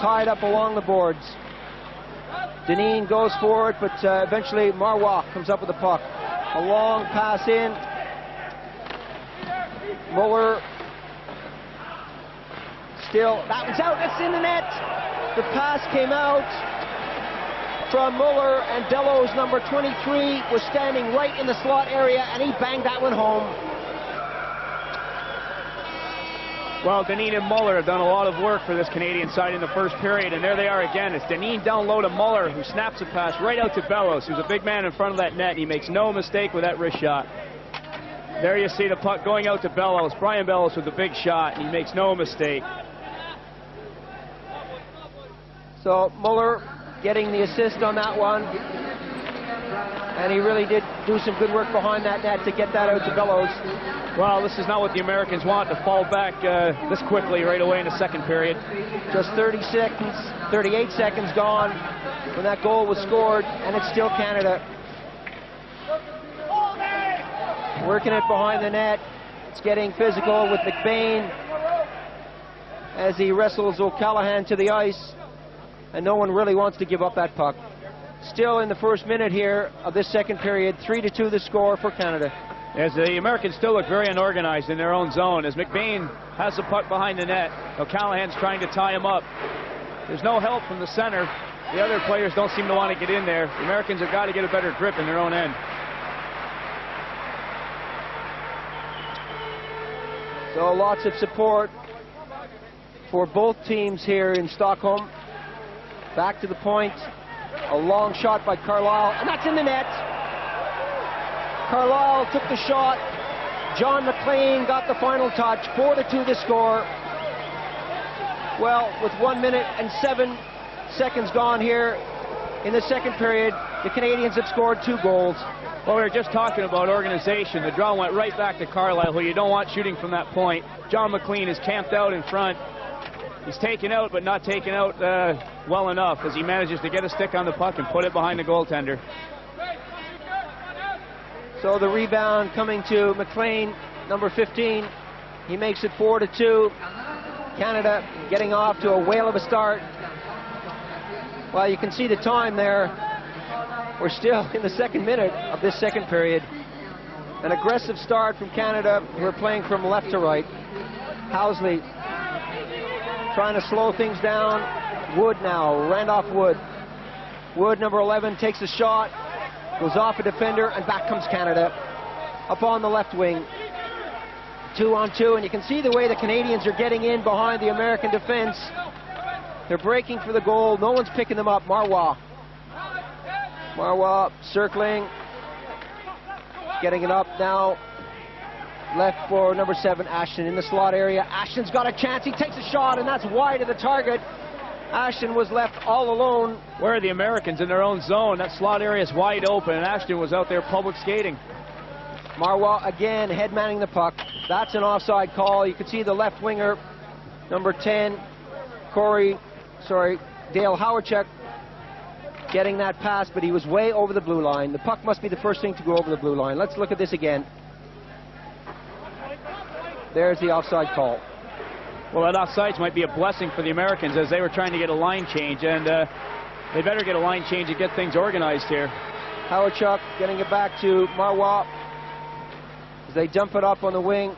tied up along the boards. Deneen goes for it, but eventually Marois comes up with the puck. A long pass in. Muller. Still, that one's out. It's in the net. The pass came out from Muller, and Delos, number 23, was standing right in the slot area, and he banged that one home. Well, Deneen and Muller have done a lot of work for this Canadian side in the first period, and there they are again. It's Deneen down low to Muller, who snaps a pass right out to Bellows, who's a big man in front of that net, and he makes no mistake with that wrist shot. There you see the puck going out to Bellows. Brian Bellows with a big shot, and he makes no mistake. So Muller getting the assist on that one, and he really did do some good work behind that net to get that out to Bellows. Well, this is not what the Americans want, to fall back this quickly right away in the second period. Just 38 seconds gone when that goal was scored, and it's still Canada. Working it behind the net. It's getting physical with McBain as he wrestles O'Callaghan to the ice, and no one really wants to give up that puck. Still in the first minute here of this second period, 3-2 the score for Canada. As the Americans still look very unorganized in their own zone, as McBain has the puck behind the net. O'Callaghan's trying to tie him up. There's no help from the center. The other players don't seem to want to get in there. The Americans have got to get a better grip in their own end. So lots of support for both teams here in Stockholm. Back to the point. A long shot by Carlisle, and that's in the net. Carlisle took the shot. John McLean got the final touch. 4-2 the score. Well, with 1 minute and 7 seconds gone here in the second period, the Canadians have scored 2 goals. Well, we were just talking about organization. The draw went right back to Carlisle, who you don't want shooting from that point. John McLean is camped out in front. He's taken out, but not taken out well enough, as he manages to get a stick on the puck and put it behind the goaltender. So the rebound coming to McLean, number 15. He makes it 4-2. Canada getting off to a whale of a start. Well, you can see the time there. We're still in the second minute of this second period. An aggressive start from Canada, who are playing from left to right. Housley trying to slow things down. Wood now, Randolph Wood. Wood, number 11, takes a shot, goes off a defender, and back comes Canada. Up on the left wing. 2-on-2, and you can see the way the Canadians are getting in behind the American defense. They're breaking for the goal. No one's picking them up. Marois circling. Getting it up now. Left for number 7, Ashton, in the slot area. Ashton's got a chance. He takes a shot, and that's wide of the target. Ashton was left all alone. Where are the Americans in their own zone? That slot area is wide open, and Ashton was out there public skating. Marois again head-manning the puck. That's an offside call. You can see the left winger, number 10, Dale Howachuk, getting that pass, but he was way over the blue line. The puck must be the first thing to go over the blue line. Let's look at this again. There's the offside call. Well, that offsides might be a blessing for the Americans, as they were trying to get a line change, and they better get a line change and get things organized here. Howachuk getting it back to Marois as they dump it up on the wing.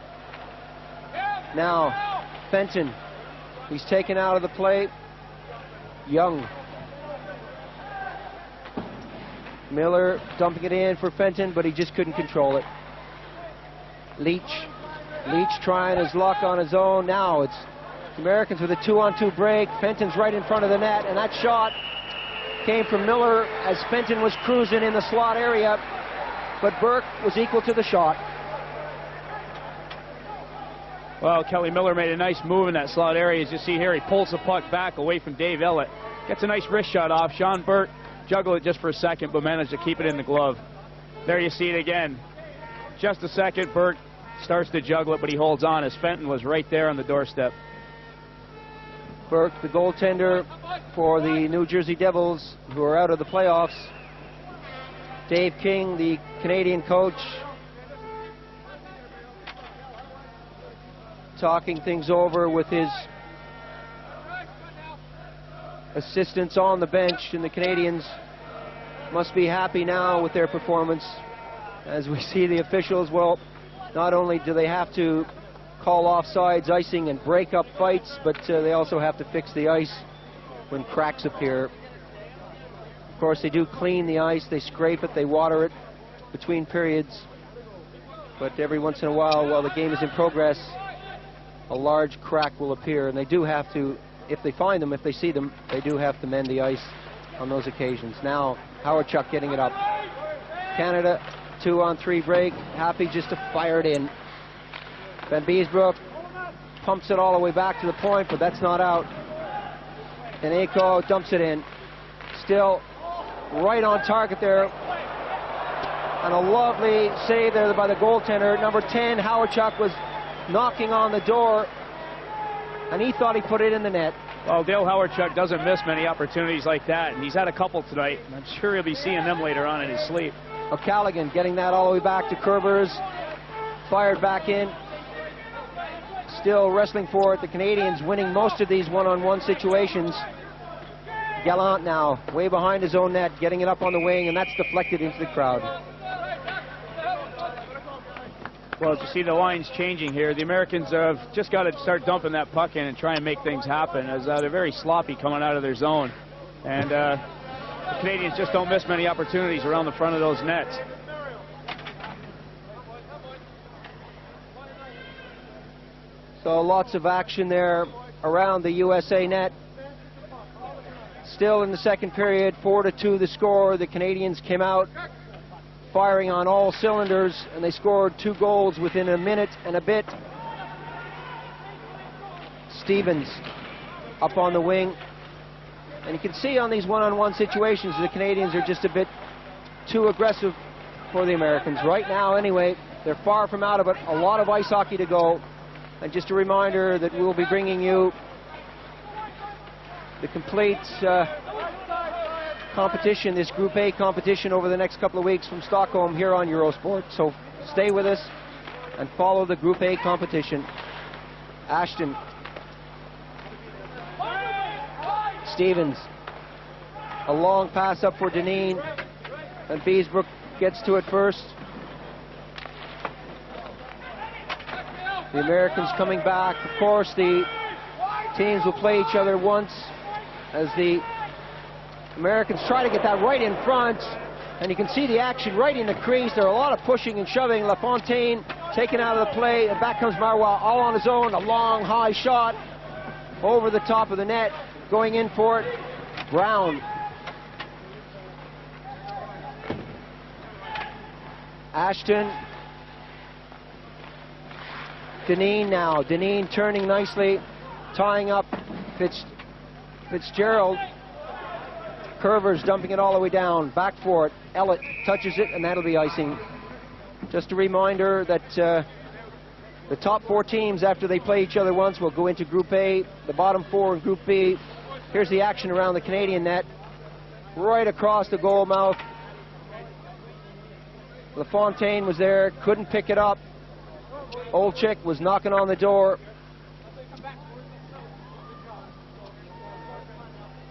Now, Fenton. He's taken out of the play. Young. Miller dumping it in for Fenton, but he just couldn't control it. Leach trying his luck on his own. Now it's the Americans with a 2-on-2 break. Fenton's right in front of the net, and that shot came from Miller as Fenton was cruising in the slot area, but Burke was equal to the shot. Well, Kelly Miller made a nice move in that slot area. As you see here, he pulls the puck back away from Dave Ellett. Gets a nice wrist shot off. Sean Burke juggled it just for a second, but managed to keep it in the glove. There you see it again. Just a second, Burke starts to juggle it, but he holds on as Fenton was right there on the doorstep. Burke, the goaltender for the New Jersey Devils, who are out of the playoffs. Dave King, the Canadian coach, talking things over with his assistants on the bench, and the Canadians must be happy now with their performance. As we see the officials, well, not only do they have to call offsides, icing, and break up fights, but they also have to fix the ice when cracks appear. Of course, they do clean the ice, they scrape it, they water it between periods, but every once in a while the game is in progress, a large crack will appear, and they do have to, if they find them, if they see them, they do have to mend the ice on those occasions. Now, Howardchuk getting it up. Canada, 2-on-3 break, happy just to fire it in. Van Beesbroek pumps it all the way back to the point, but that's not out. And Aiko dumps it in. Still right on target there. And a lovely save there by the goaltender. Number 10, Howardchuk, was knocking on the door, and he thought he put it in the net. Well, Dale Howardchuk doesn't miss many opportunities like that, and he's had a couple tonight. I'm sure he'll be seeing them later on in his sleep. O'Callaghan getting that all the way back to Kerbers. Fired back in. Still wrestling for it. The Canadians winning most of these one-on-one situations. Gallant now, way behind his own net, getting it up on the wing, and that's deflected into the crowd. Well, as you see the lines changing here, the Americans have just got to start dumping that puck in and try and make things happen, as they're very sloppy coming out of their zone. And the Canadians just don't miss many opportunities around the front of those nets. So lots of action there around the USA net. Still in the second period, 4-2 the score. The Canadians came out firing on all cylinders, and they scored 2 goals within a minute and a bit. Stevens up on the wing. And you can see on these one-on-one situations, the Canadians are just a bit too aggressive for the Americans. Right now, anyway, they're far from out of it. A lot of ice hockey to go. And just a reminder that we'll be bringing you the complete competition, this Group A competition, over the next couple of weeks from Stockholm here on Eurosport. So stay with us and follow the Group A competition. Ashton. Stevens. A long pass up for Deneen. And Beesbroek gets to it first. The Americans coming back. Of course, the teams will play each other once, as the Americans try to get that right in front, and you can see the action right in the crease. There are a lot of pushing and shoving. LaFontaine taken out of the play, and back comes Marois all on his own. A long, high shot over the top of the net, going in for it. Brown. Ashton. Deneen now. Deneen turning nicely, tying up Fitzgerald. Curvers dumping it all the way down. Back for it. Ellett touches it, and that'll be icing. Just a reminder that the top 4 teams, after they play each other once, will go into Group A. The bottom 4 in Group B. Here's the action around the Canadian net. Right across the goal mouth. LaFontaine was there, couldn't pick it up. Olczyk was knocking on the door.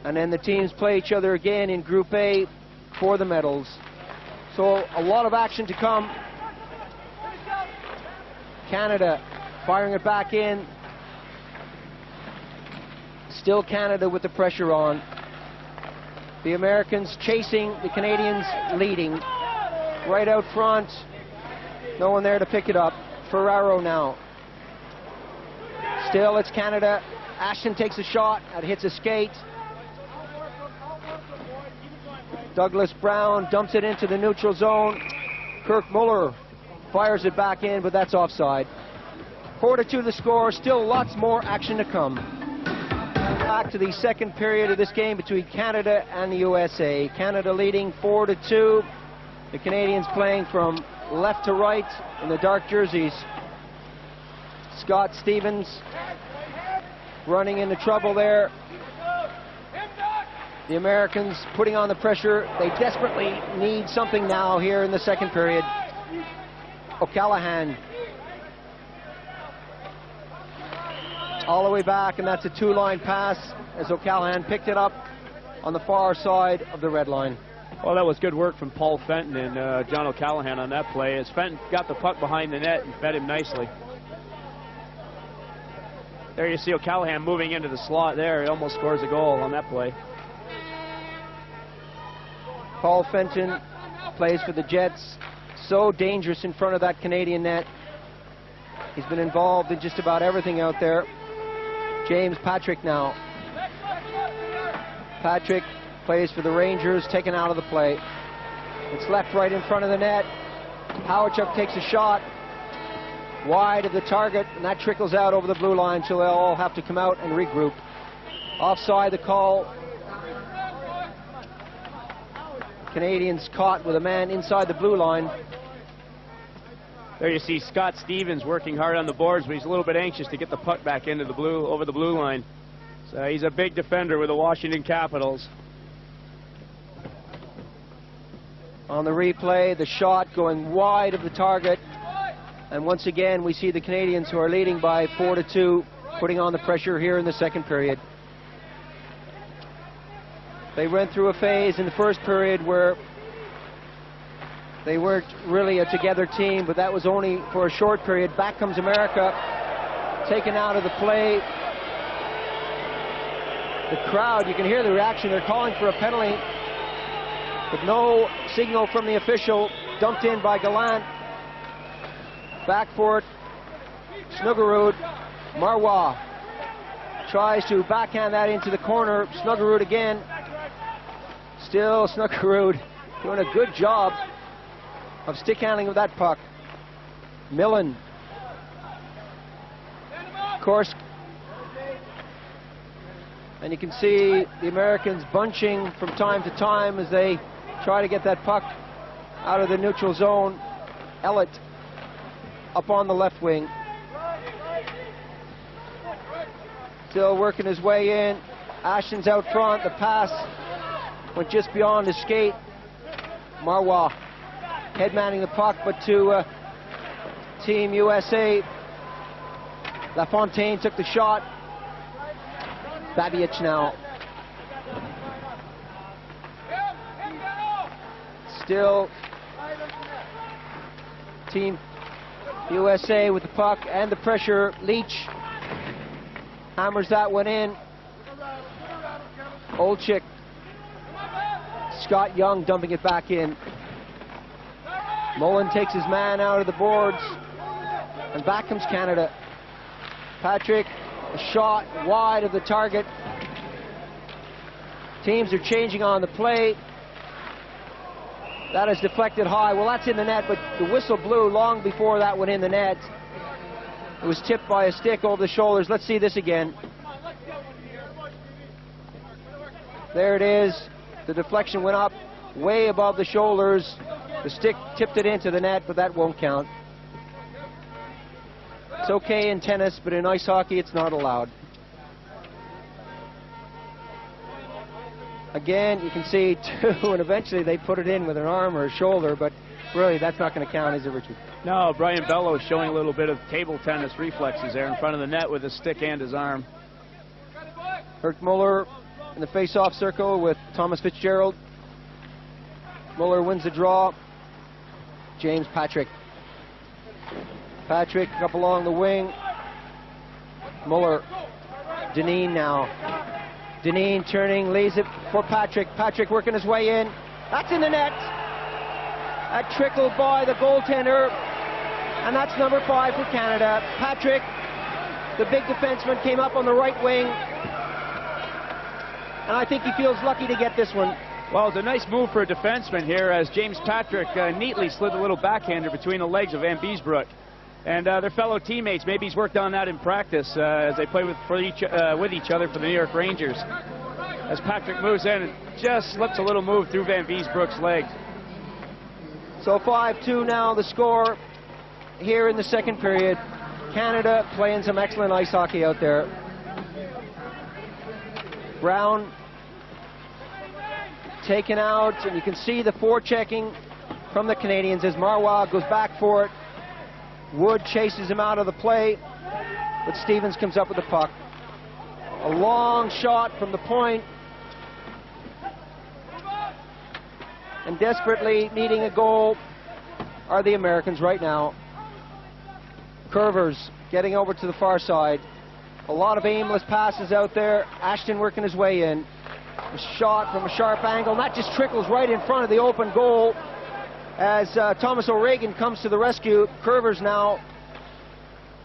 And then the teams play each other again in Group A for the medals. So a lot of action to come. Canada firing it back in. Still Canada with the pressure on. The Americans chasing, the Canadians leading. Right out front. No one there to pick it up. Ferraro now. Still it's Canada. Ashton takes a shot. That hits a skate. Douglas Brown dumps it into the neutral zone. Kirk Muller fires it back in, but that's offside. 4-2 the score. Still lots more action to come. Back to the second period of this game between Canada and the USA. Canada leading 4-2. The Canadians playing from left to right in the dark jerseys. Scott Stevens running into trouble there. The Americans putting on the pressure. They desperately need something now here in the second period. O'Callaghan. all the way back, and that's a two-line pass as O'Callaghan picked it up on the far side of the red line. Well, that was good work from Paul Fenton and John O'Callaghan on that play, as Fenton got the puck behind the net and fed him nicely. There you see O'Callaghan moving into the slot there. He almost scores a goal on that play. Paul Fenton plays for the Jets. So dangerous in front of that Canadian net. He's been involved in just about everything out there. James Patrick now. Patrick plays for the Rangers, taken out of the play. It's left right in front of the net. Howachuk takes a shot wide of the target, and that trickles out over the blue line, so they'll all have to come out and regroup. Offside the call. Canadians caught with a man inside the blue line. There you see Scott Stevens working hard on the boards, but he's a little bit anxious to get the puck back into the blue, over the blue line. So he's a big defender with the Washington Capitals. On the replay, the shot going wide of the target. And once again, we see the Canadians, who are leading by 4-2, putting on the pressure here in the second period. They went through a phase in the first period where they weren't really a together team, but that was only for a short period. Back comes America, taken out of the play. The crowd, you can hear the reaction. They're calling for a penalty, but no signal from the official. Dumped in by Gallant. Back for it, Snuggerud. Marois tries to backhand that into the corner. Snuggerud again. Still Snuggerud doing a good job of stick handling of that puck. Millen. Korsk. And you can see the Americans bunching from time to time as they try to get that puck out of the neutral zone. Ellett up on the left wing. Still working his way in. Ashton's out front. The pass went just beyond his skate. Marois headmanning the puck, but to Team USA. LaFontaine took the shot. Babic now. Still Team USA with the puck and the pressure. Leach hammers that one in. Olczyk. Scott Young dumping it back in. Mullen takes his man out of the boards, and back comes Canada. Patrick, a shot wide of the target. Teams are changing on the play. That is deflected high. Well, that's in the net, but the whistle blew long before that went in the net. It was tipped by a stick over the shoulders. Let's see this again. There it is. The deflection went up way above the shoulders. The stick tipped it into the net, but that won't count. It's okay in tennis, but in ice hockey, it's not allowed. Again, you can see two, and eventually they put it in with an arm or a shoulder, but really, that's not going to count, is it, Richard? No, Brian Bellows showing a little bit of table tennis reflexes there in front of the net with his stick and his arm. Herc Muller in the face-off circle with Thomas Fitzgerald. Muller wins the draw. James Patrick. Patrick up along the wing. Muller. Dineen now. Dineen turning, lays it for Patrick. Patrick working his way in. That's in the net. That trickled by the goaltender. And that's number 5 for Canada. Patrick, the big defenseman, came up on the right wing. And I think he feels lucky to get this one. Well, it's a nice move for a defenseman here, as James Patrick neatly slid a little backhander between the legs of Van Beesbroek. And their fellow teammates, maybe he's worked on that in practice as they play with each other for the New York Rangers. As Patrick moves in, it just slips a little move through Van Beesbroek's legs. So 5-2 now, the score here in the second period. Canada playing some excellent ice hockey out there. Brown taken out, and you can see the forechecking from the Canadians as Marois goes back for it. Wood chases him out of the play. but Stevens comes up with the puck. A long shot from the point. And desperately needing a goal are the Americans right now. Curvers getting over to the far side. A lot of aimless passes out there. Ashton working his way in. A shot from a sharp angle, and that just trickles right in front of the open goal as Thomas O'Regan comes to the rescue. Curvers now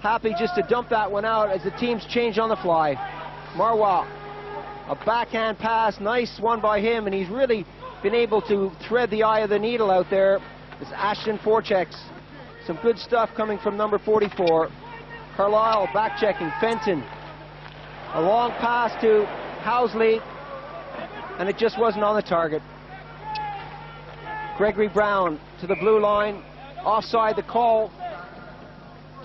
happy just to dump that one out as the teams change on the fly. Marois, a backhand pass, nice one by him, and he's really been able to thread the eye of the needle out there as Ashton forechecks. Some good stuff coming from number 44. Carlisle back checking. Fenton, a long pass to Housley, and it just wasn't on the target. Gregory Brown to the blue line, offside the call.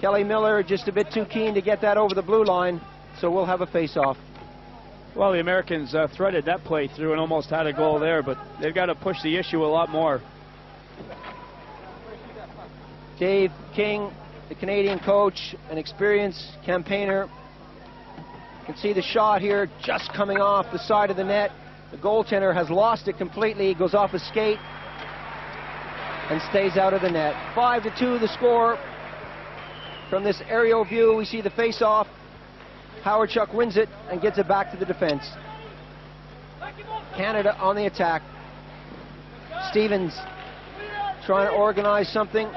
Kelly Miller just a bit too keen to get that over the blue line, so we'll have a face-off. Well, the Americans threaded that play through and almost had a goal there, but they've got to push the issue a lot more. Dave King, the Canadian coach, an experienced campaigner. You can see the shot here just coming off the side of the net. The goaltender has lost it completely. He goes off his skate and stays out of the net. 5-2 the score. From this aerial view, we see the face-off. Howard Chuck wins it and gets it back to the defense. Canada on the attack. Stevens trying to organize something.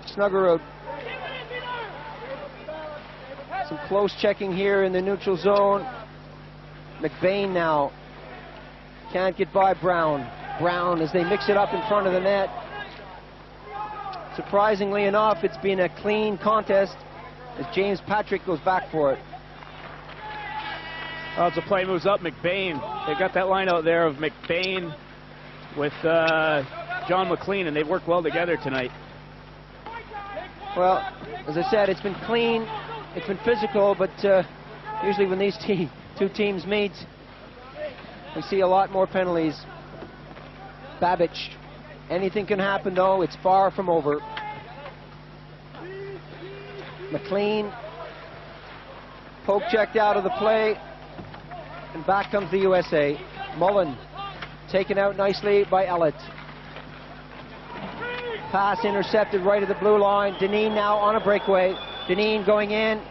Snuggerud. Some close checking here in the neutral zone. McBain now can't get by Brown. Brown as they mix it up in front of the net. Surprisingly enough, it's been a clean contest as James Patrick goes back for it. Well, as the play moves up, McBain. They've got that line out there of McBain with John McLean, and they've worked well together tonight. Well, as I said, it's been clean, it's been physical, but usually when these two teams meet, we see a lot more penalties. Babbage. Anything can happen, though. It's far from over. McLean poke checked out of the play, and back comes the USA. Mullen taken out nicely by Ellett. Pass intercepted right at the blue line. Dineen now on a breakaway. Dineen going in.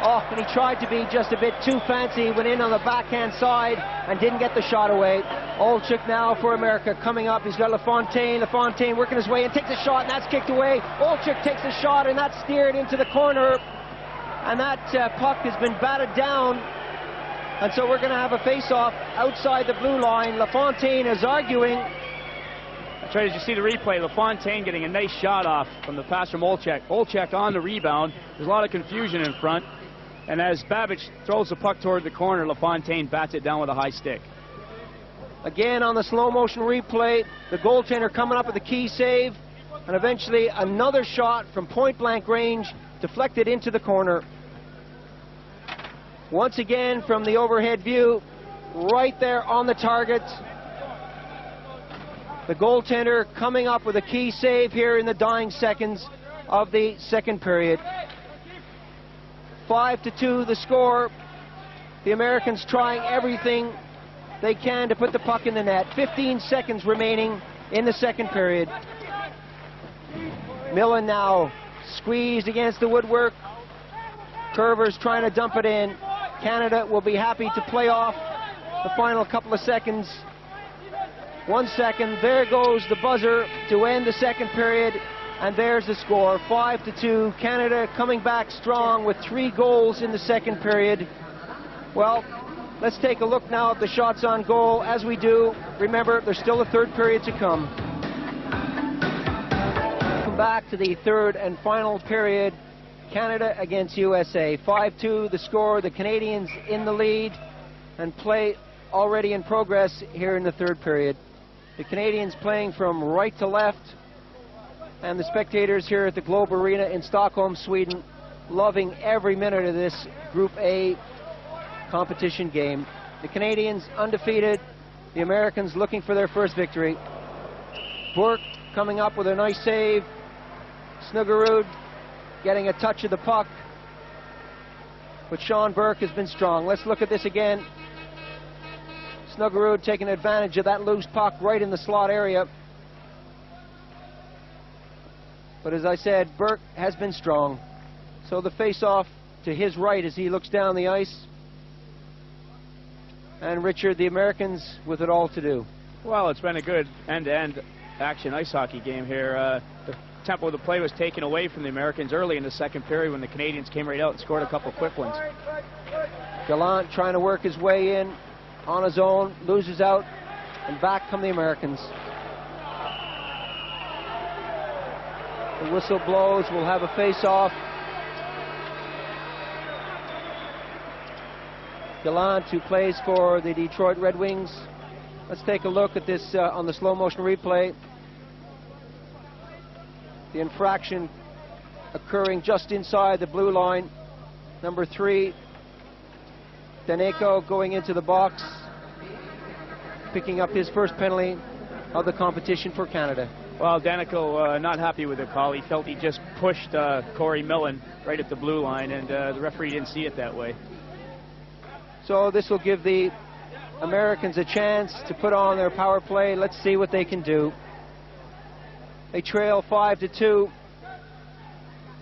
Oh, and he tried to be just a bit too fancy. Went in on the backhand side and didn't get the shot away. Olchuk now for America coming up. He's got LaFontaine. LaFontaine working his way and takes a shot, and that's kicked away. Olchuk takes a shot, and that's steered into the corner. And that puck has been batted down. And so we're going to have a face-off outside the blue line. LaFontaine is arguing. That's right, as you see the replay, LaFontaine getting a nice shot off from the pass from Olchuk. Olchuk on the rebound. There's a lot of confusion in front. And as Babbage throws the puck toward the corner, LaFontaine bats it down with a high stick. Again on the slow motion replay, the goaltender coming up with a key save, and eventually another shot from point blank range deflected into the corner. Once again from the overhead view, right there on the target. The goaltender coming up with a key save here in the dying seconds of the second period. 5-2 the score. The Americans trying everything they can to put the puck in the net. 15 seconds remaining in the second period. Millen now squeezed against the woodwork. Curvers trying to dump it in. Canada will be happy to play off the final couple of seconds. 1 second, there goes the buzzer to end the second period, and there's the score, 5-2. Canada coming back strong with 3 goals in the second period. Well, let's take a look now at the shots on goal. As we do, remember, there's still a third period to come. Welcome back to the third and final period. Canada against USA. 5-2 the score. The Canadians in the lead, and play already in progress here in the third period. The Canadians playing from right to left, and the spectators here at the Globe Arena in Stockholm, Sweden, loving every minute of this Group A competition game. The Canadians undefeated, the Americans looking for their first victory. Burke coming up with a nice save. Snuggerud getting a touch of the puck. but Sean Burke has been strong. Let's look at this again. Snuggerud taking advantage of that loose puck right in the slot area. But as I said, Burke has been strong. So the face-off to his right as he looks down the ice. And Richard, the Americans with it all to do. Well, it's been a good end-to-end action ice hockey game here. The tempo of the play was taken away from the Americans early in the second period when the Canadians came right out and scored a couple quick ones. Gallant trying to work his way in on his own, loses out, and back come the Americans. The whistle blows, we'll have a face-off. Gallant, who plays for the Detroit Red Wings. Let's take a look at this on the slow motion replay. The infraction occurring just inside the blue line. Number 3, Daneko going into the box, picking up his first penalty of the competition for Canada. Well, Daneko not happy with the call. He felt he just pushed Corey Millen right at the blue line, and the referee didn't see it that way. So this will give the Americans a chance to put on their power play. Let's see what they can do. They trail 5-2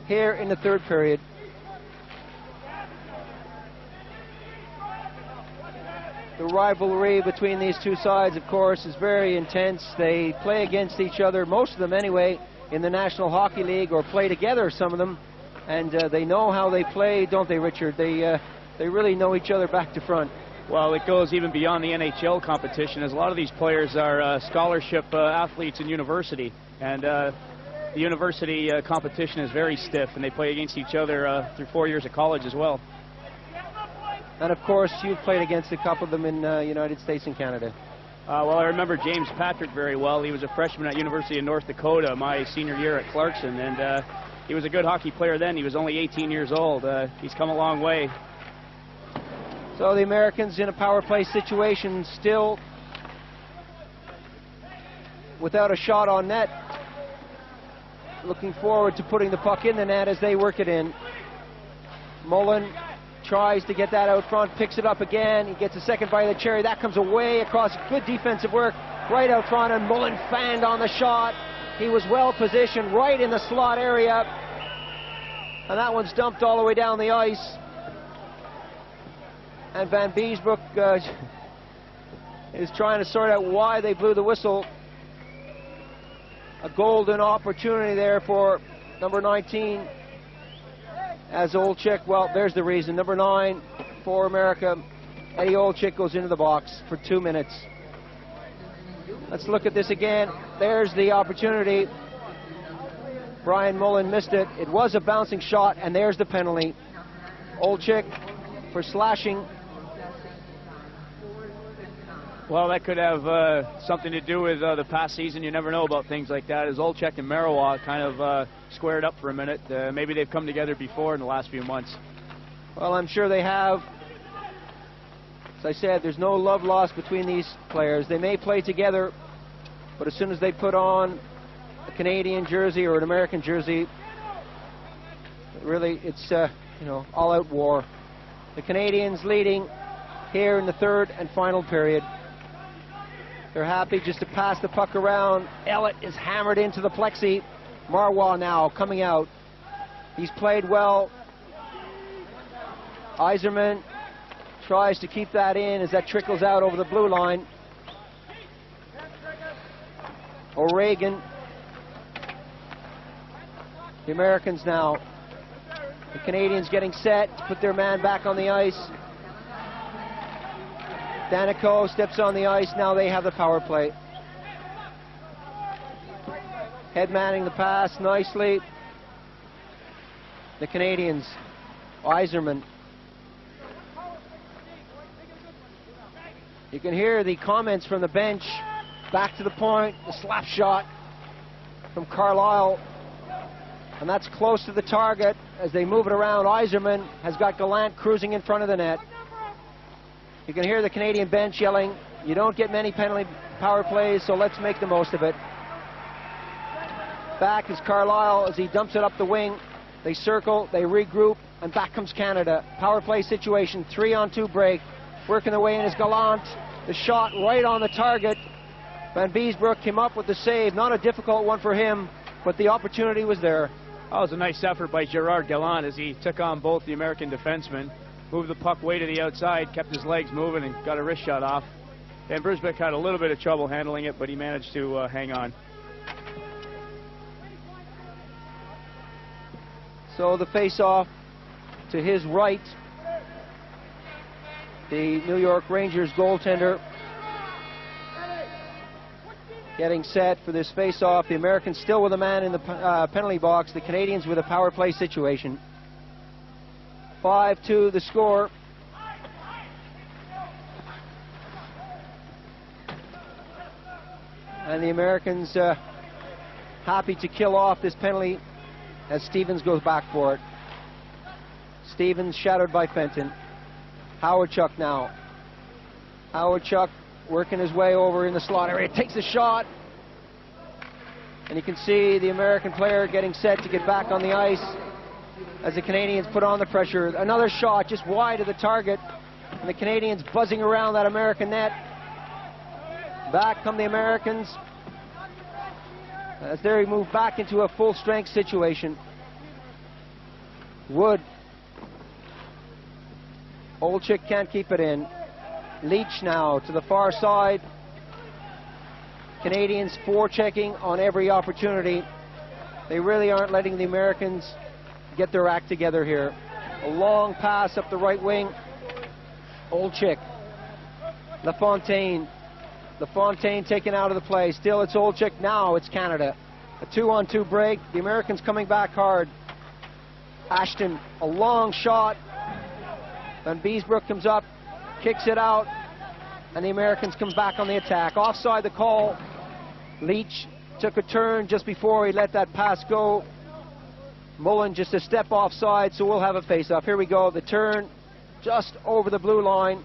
here in the third period. The rivalry between these two sides, of course, is very intense. They play against each other, most of them anyway, in the National Hockey League, or play together, some of them. And they know how they play, don't they, Richard? They really know each other back to front. Well, it goes even beyond the NHL competition, as a lot of these players are scholarship athletes in university. And the university competition is very stiff, and they play against each other through 4 years of college as well. And of course, you've played against a couple of them in United States and Canada. Well, I remember James Patrick very well. He was a freshman at University of North Dakota my senior year at Clarkson, and he was a good hockey player then. He was only 18 years old. He's come a long way. So the Americans in a power play situation, still without a shot on net. Looking forward to putting the puck in the net as they work it in. Mullen tries to get that out front, picks it up again. He gets a second bite of the cherry. That comes away across good defensive work right out front, and Mullen fanned on the shot. He was well positioned right in the slot area, and that one's dumped all the way down the ice. And Van Beesbroek is trying to sort out why they blew the whistle. A golden opportunity there for number 19 as Olczyk. Well, there's the reason. Number 9 for America, Eddie Olczyk, goes into the box for 2 minutes. Let's look at this again. There's the opportunity. Brian Mullen missed it. It was a bouncing shot, and there's the penalty. Olczyk for slashing. Well, that could have something to do with the past season. You never know about things like that. As Olczyk and Marois kind of squared up for a minute, maybe they've come together before in the last few months. Well, I'm sure they have. As I said, there's no love lost between these players. They may play together, but as soon as they put on a Canadian jersey or an American jersey, really, it's all-out war. The Canadians leading here in the third and final period. They're happy just to pass the puck around. Ellett is hammered into the plexi. Marois now coming out. He's played well. Yzerman tries to keep that in as that trickles out over the blue line. O'Regan. The Americans now. The Canadians getting set to put their man back on the ice. Daneko steps on the ice. Now they have the power play. Head manning the pass nicely. The Canadians. Yzerman. You can hear the comments from the bench. Back to the point. The slap shot from Carlisle. And that's close to the target as they move it around. Yzerman has got Gallant cruising in front of the net. You can hear the Canadian bench yelling, you don't get many penalty power plays, so let's make the most of it. Back is Carlisle as he dumps it up the wing. They circle, they regroup, and back comes Canada. Power play situation, 3-on-2 break. Working their way in is Gallant. The shot right on the target. Van Beesbroek came up with the save. Not a difficult one for him, but the opportunity was there. That was a nice effort by Gerard Gallant as he took on both the American defensemen, moved the puck way to the outside, kept his legs moving, and got a wrist shot off. Van Beesbroek had a little bit of trouble handling it, but he managed to hang on. So the face-off to his right, the New York Rangers goaltender getting set for this face-off. The Americans still with a man in the penalty box. The Canadians with a power play situation. 5-2 the score. And the Americans happy to kill off this penalty as Stevens goes back for it. Stevens shadowed by Fenton. Howard-Chuck now. Howard-Chuck working his way over in the slot area. Takes a shot. And you can see the American player getting set to get back on the ice as the Canadians put on the pressure. Another shot just wide of the target. And the Canadians buzzing around that American net. Back come the Americans as they move back into a full strength situation. Wood. Olczyk can't keep it in. Leach now to the far side. Canadians forechecking on every opportunity. They really aren't letting the Americans get their act together here. A long pass up the right wing. Olczyk. LaFontaine. LaFontaine taken out of the play. Still it's Olczyk. Now it's Canada. A 2-on-2 break. The Americans coming back hard. Ashton, a long shot. Van Beesbroek comes up, kicks it out, and the Americans come back on the attack. Offside the call. Leach took a turn just before he let that pass go. Mullen just a step offside, so we'll have a face-off. Here we go. The turn just over the blue line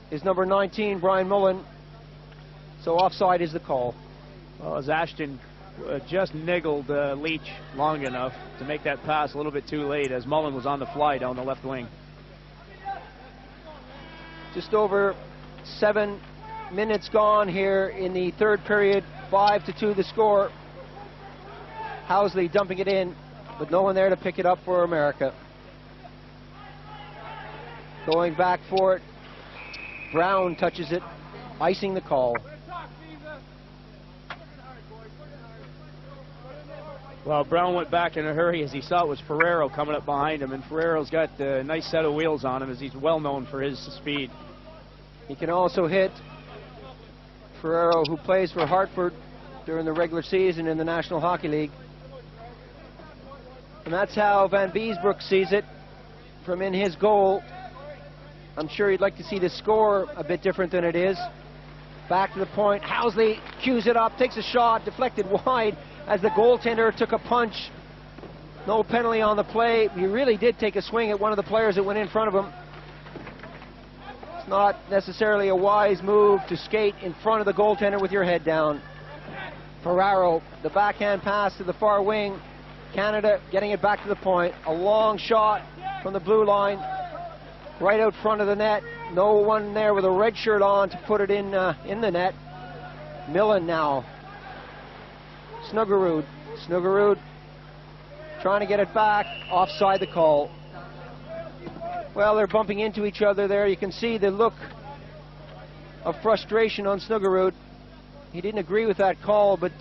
is number 19, Brian Mullen. So offside is the call. Well, as Ashton just niggled Leach long enough to make that pass a little bit too late as Mullen was on the fly down the left wing. Just over 7 minutes gone here in the third period. 5-2 the score. Housley dumping it in, but no one there to pick it up for America. Going back for it. Brown touches it, icing the call. Well, Brown went back in a hurry as he saw it was Ferrero coming up behind him, and Ferrero's got a nice set of wheels on him as he's well known for his speed. He can also hit. Ferrero, who plays for Hartford during the regular season in the National Hockey League. And that's how Van Beesbroek sees it from in his goal. I'm sure he'd like to see the score a bit different than it is. Back to the point. Housley cues it up, takes a shot, deflected wide as the goaltender took a punch. No penalty on the play. He really did take a swing at one of the players that went in front of him. It's not necessarily a wise move to skate in front of the goaltender with your head down. Ferraro, the backhand pass to the far wing. Canada getting it back to the point. A long shot from the blue line, right out front of the net. No one there with a red shirt on to put it in the net. Millen now. Snuggerud. Snuggerud trying to get it back. Offside the call. Well, they're bumping into each other there. You can see the look of frustration on Snuggerud. He didn't agree with that call, but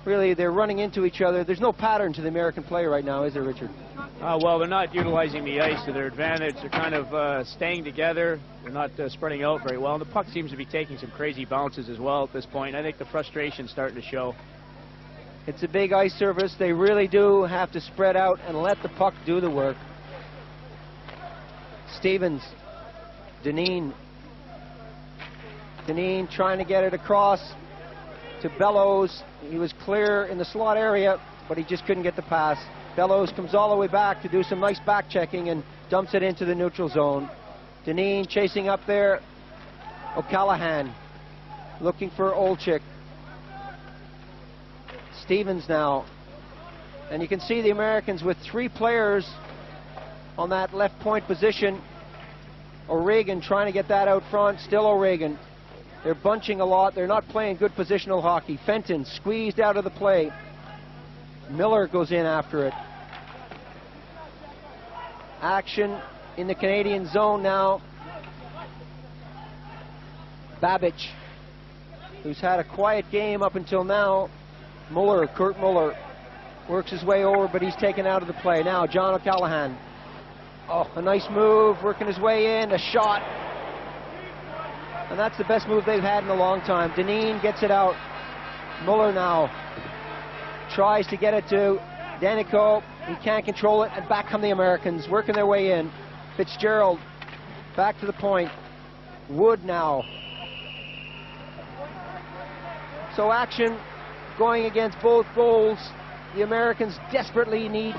really they're running into each other. There's no pattern to the American play right now, is there, Richard? Well, they're not utilizing the ice to their advantage. They're kind of staying together. They're not spreading out very well. And the puck seems to be taking some crazy bounces as well at this point. I think the frustration's starting to show. It's a big ice surface. They really do have to spread out and let the puck do the work. Stevens. Deneen. Deneen trying to get it across to Bellows. He was clear in the slot area, but he just couldn't get the pass. Bellows comes all the way back to do some nice back checking and dumps it into the neutral zone. Deneen chasing up there. O'Callaghan looking for Olczyk. Stevens now. And you can see the Americans with 3 players on that left point position. O'Regan trying to get that out front. Still O'Regan. They're bunching a lot. They're not playing good positional hockey. Fenton squeezed out of the play. Miller goes in after it. Action in the Canadian zone now. Babbage, who's had a quiet game up until now. Kurt Muller, works his way over, but he's taken out of the play. Now John O'Callaghan. Oh, a nice move, working his way in, a shot. And that's the best move they've had in a long time. Dineen gets it out. Muller now tries to get it to Danico. He can't control it, and back come the Americans, working their way in. Fitzgerald, back to the point. Wood now. So action going against both goals. The Americans desperately need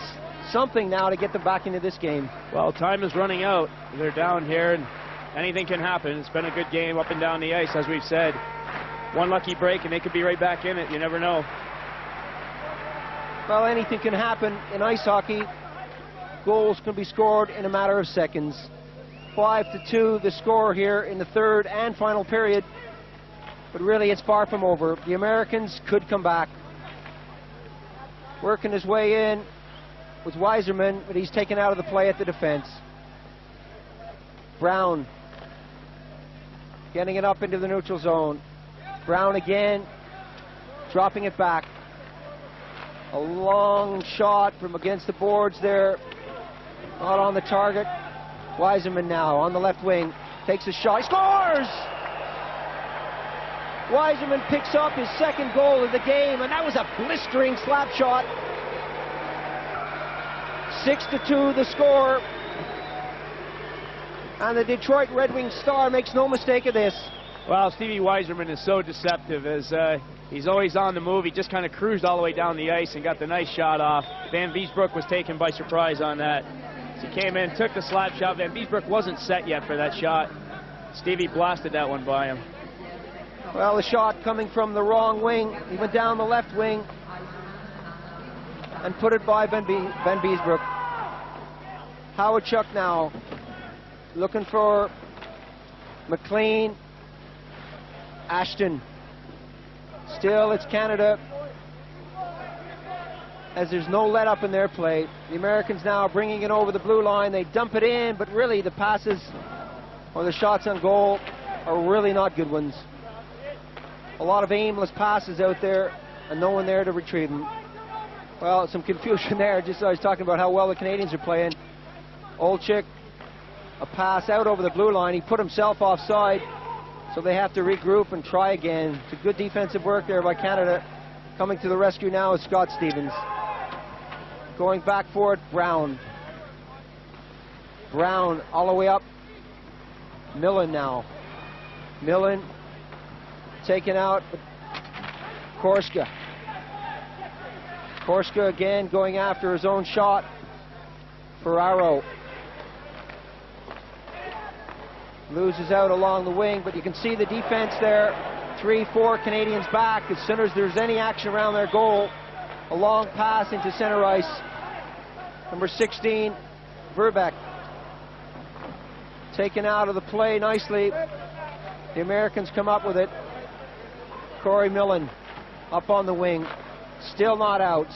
something now to get them back into this game. Well, time is running out. They're down here, and anything can happen. It's been a good game up and down the ice, as we've said. One lucky break, and they could be right back in it. You never know. Well, anything can happen in ice hockey. Goals can be scored in a matter of seconds. 5-2 the score here in the third and final period. But really, it's far from over. The Americans could come back. Working his way in with Weiserman, but he's taken out of the play at the defense. Brown getting it up into the neutral zone. Brown again, dropping it back. A long shot from against the boards there. Not on the target. Weiserman now on the left wing. Takes a shot. He scores! Weiserman picks up his second goal of the game, and that was a blistering slap shot. 6-2 the score. And the Detroit Red Wings star makes no mistake of this. Well, Stevie Weiserman is so deceptive, as he's always on the move. He just kind of cruised all the way down the ice and got the nice shot off. Van Biesbroek was taken by surprise on that. So he came in, took the slap shot. Van Biesbroek wasn't set yet for that shot. Stevie blasted that one by him. Well, the shot coming from the wrong wing. He went down the left wing and put it by Van Biesbroek. Howard Chuck now looking for McLean. Ashton. Still, it's Canada, as there's no let up in their play. The Americans now bringing it over the blue line. They dump it in, but really the passes or the shots on goal are really not good ones. A lot of aimless passes out there and no one there to retrieve them. Well, some confusion there. Just I was talking about how well the Canadians are playing. Olczyk, a pass out over the blue line. He put himself offside, so they have to regroup and try again. It's a good defensive work there by Canada. Coming to the rescue now is Scott Stevens. Going back for it, Brown. Brown all the way up. Millen now. Millen taken out. Korska. Korska again going after his own shot. Ferraro loses out along the wing, but you can see the defense there. 3-4 Canadians back. As soon as there's any action around their goal, a long pass into center ice. Number 16, Verbeek, taken out of the play nicely. The Americans come up with it. Corey Millen up on the wing, still not out.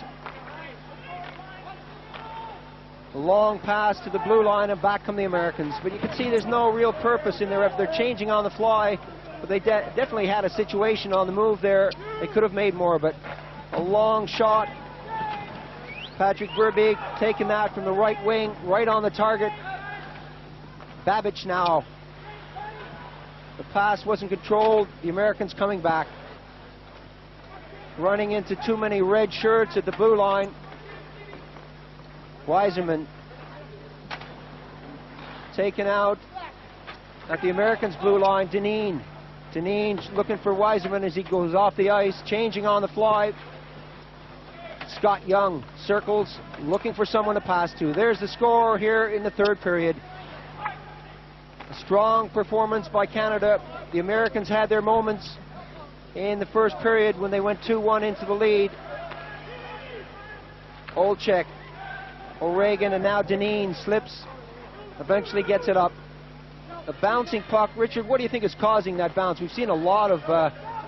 A long pass to the blue line, and back come the Americans. But you can see there's no real purpose in their effort. They're changing on the fly, but they definitely had a situation on the move there. They could have made more, but a long shot. Patrick Verbeek taking that from the right wing, right on the target. Babbage now. The pass wasn't controlled. The Americans coming back. Running into too many red shirts at the blue line. Weiserman taken out at the Americans' blue line. Dineen looking for Weiserman as he goes off the ice, changing on the fly. Scott Young circles, looking for someone to pass to. There's the score here in the third period. A strong performance by Canada. The Americans had their moments in the first period when they went 2-1 into the lead. Olczyk, O'Regan, and now Dineen slips, eventually gets it up. A bouncing puck. Richard, what do you think is causing that bounce? We've seen a lot of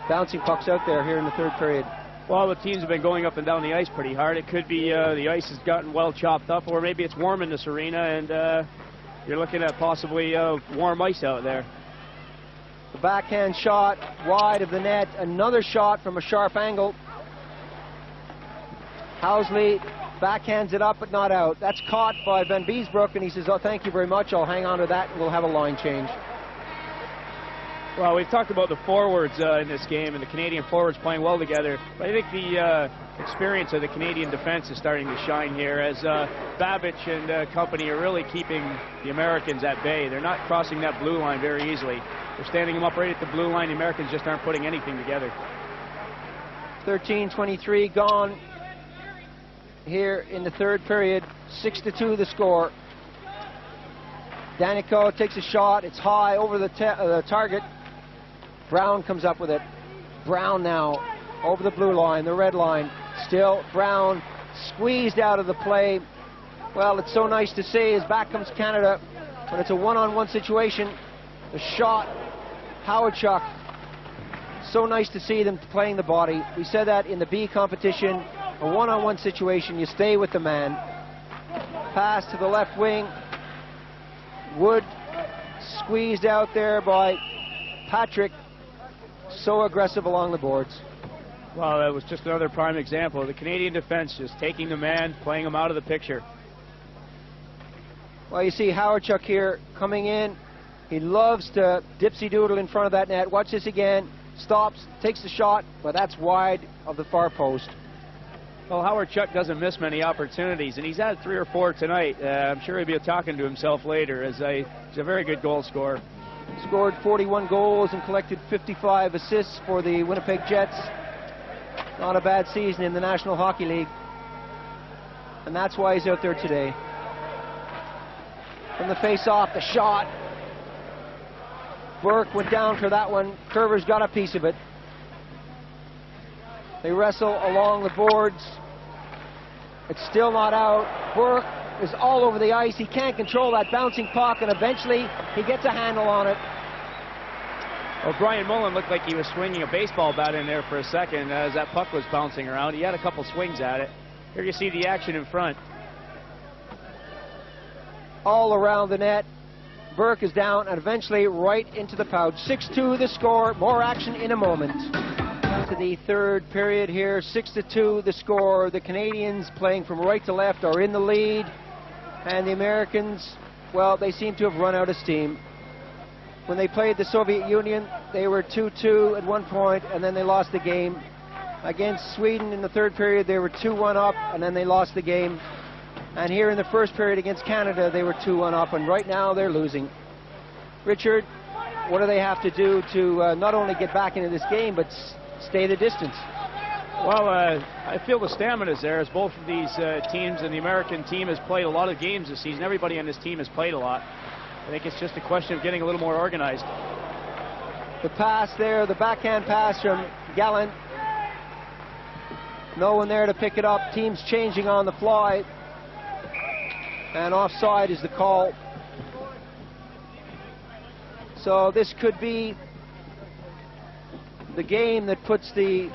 bouncing pucks out there here in the third period. Well, the teams have been going up and down the ice pretty hard. It could be the ice has gotten well chopped up, or maybe it's warm in this arena, and you're looking at possibly warm ice out there. The backhand shot wide of the net. Another shot from a sharp angle. Housley backhands it up but not out. That's caught by Van Beesbroek, and he says, oh, thank you very much, I'll hang on to that, and we'll have a line change. Well, we've talked about the forwards in this game, and the Canadian forwards playing well together. But I think the experience of the Canadian defense is starting to shine here, as Babbage and company are really keeping the Americans at bay. They're not crossing that blue line very easily. They're standing them up right at the blue line. The Americans just aren't putting anything together. 13:23 gone here in the third period. 6-2 the score. Danico takes a shot. It's high over the target. Brown comes up with it. Brown now over the blue line, the red line. Still Brown squeezed out of the play. Well, it's so nice to see as back comes Canada when it's a one-on-one situation. The shot, Howardchuk. So nice to see them playing the body. We said that in the B competition. A one-on-one situation, you stay with the man. Pass to the left wing. Wood squeezed out there by Patrick. So aggressive along the boards. Well, that was just another prime example of the Canadian defense just taking the man, playing him out of the picture. Well, you see Howardchuk here coming in. He loves to dipsy-doodle in front of that net. Watch this again. Stops, takes the shot, but that's wide of the far post. Well, Howardchuk doesn't miss many opportunities, and he's had 3 or 4 tonight. I'm sure he'll be talking to himself later, as he's a very good goal scorer. Scored 41 goals and collected 55 assists for the Winnipeg Jets. Not a bad season in the National Hockey League. And that's why he's out there today. From the face-off, the shot. Burke went down for that one. Curver's got a piece of it. They wrestle along the boards. It's still not out. Burke is all over the ice. He can't control that bouncing puck, and eventually he gets a handle on it. Well, Brian Mullen looked like he was swinging a baseball bat in there for a second as that puck was bouncing around. He had a couple swings at it. Here you see the action in front. All around the net. Burke is down and eventually right into the pouch. 6-2 the score. More action in a moment. To the third period here. 6-2 the score. The Canadians playing from right to left are in the lead. And the Americans, well, they seem to have run out of steam. When they played the Soviet Union, they were 2-2 at one point, and then they lost the game. Against Sweden in the third period, they were 2-1 up, and then they lost the game. And here in the first period against Canada, they were 2-1 up, and right now they're losing. Richard, what do they have to do to not only get back into this game, but stay the distance? Well, I feel the stamina is there, as both of these teams, and the American team has played a lot of games this season. Everybody on this team has played a lot. I think it's just a question of getting a little more organized. The pass there, the backhand pass from Gallant. No one there to pick it up. Teams changing on the fly. And offside is the call. So this could be the game that puts the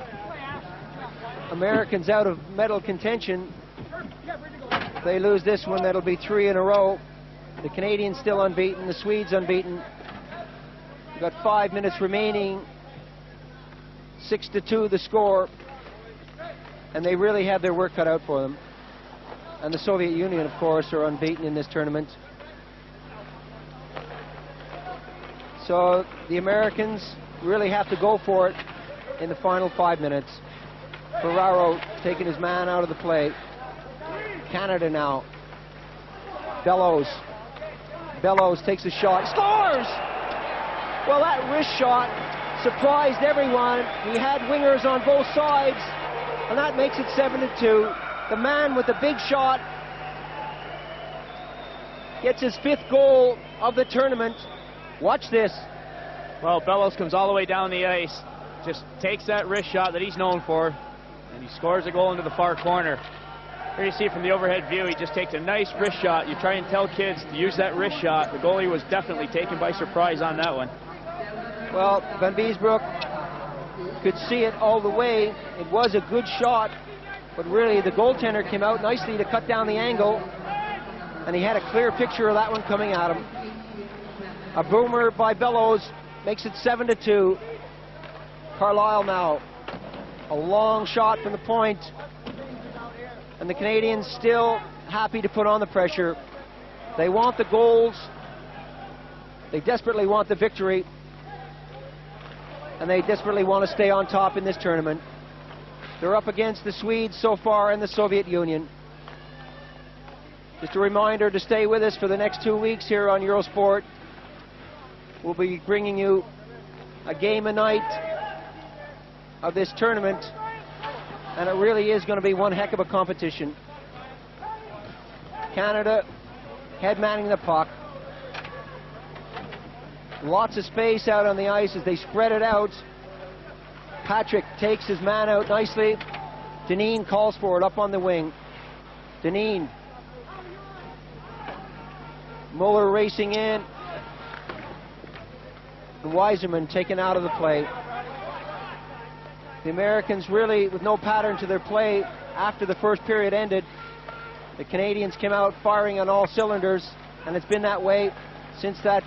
Americans out of medal contention. If they lose this one, that'll be 3 in a row. The Canadians still unbeaten, the Swedes unbeaten. We've got 5 minutes remaining. 6-2 the score. And they really have their work cut out for them. And the Soviet Union, of course, are unbeaten in this tournament. So the Americans really have to go for it in the final 5 minutes. Ferraro taking his man out of the play. Canada now. Bellows. Bellows takes a shot. Scores! Well, that wrist shot surprised everyone. He had wingers on both sides, and that makes it 7-2. The man with the big shot gets his 5th goal of the tournament. Watch this. Well, Bellows comes all the way down the ice, just takes that wrist shot that he's known for, and he scores a goal into the far corner. Here you see from the overhead view, he just takes a nice wrist shot. You try and tell kids to use that wrist shot. The goalie was definitely taken by surprise on that one. Well, Van Beesbroek could see it all the way. It was a good shot, but really the goaltender came out nicely to cut down the angle, and he had a clear picture of that one coming at him. A boomer by Bellows makes it 7-2. Carlisle now. A long shot from the point. And the Canadians still happy to put on the pressure. They want the goals. They desperately want the victory. And they desperately want to stay on top in this tournament. They're up against the Swedes so far in the Soviet Union. Just a reminder to stay with us for the next 2 weeks here on Eurosport. We'll be bringing you a game a night of this tournament. And it really is going to be one heck of a competition. Canada head manning the puck. Lots of space out on the ice as they spread it out. Patrick takes his man out nicely. Deneen calls for it up on the wing. Deneen. Muller racing in. And Weiserman taken out of the play. The Americans really with no pattern to their play after the first period ended. The Canadians came out firing on all cylinders, and it's been that way since that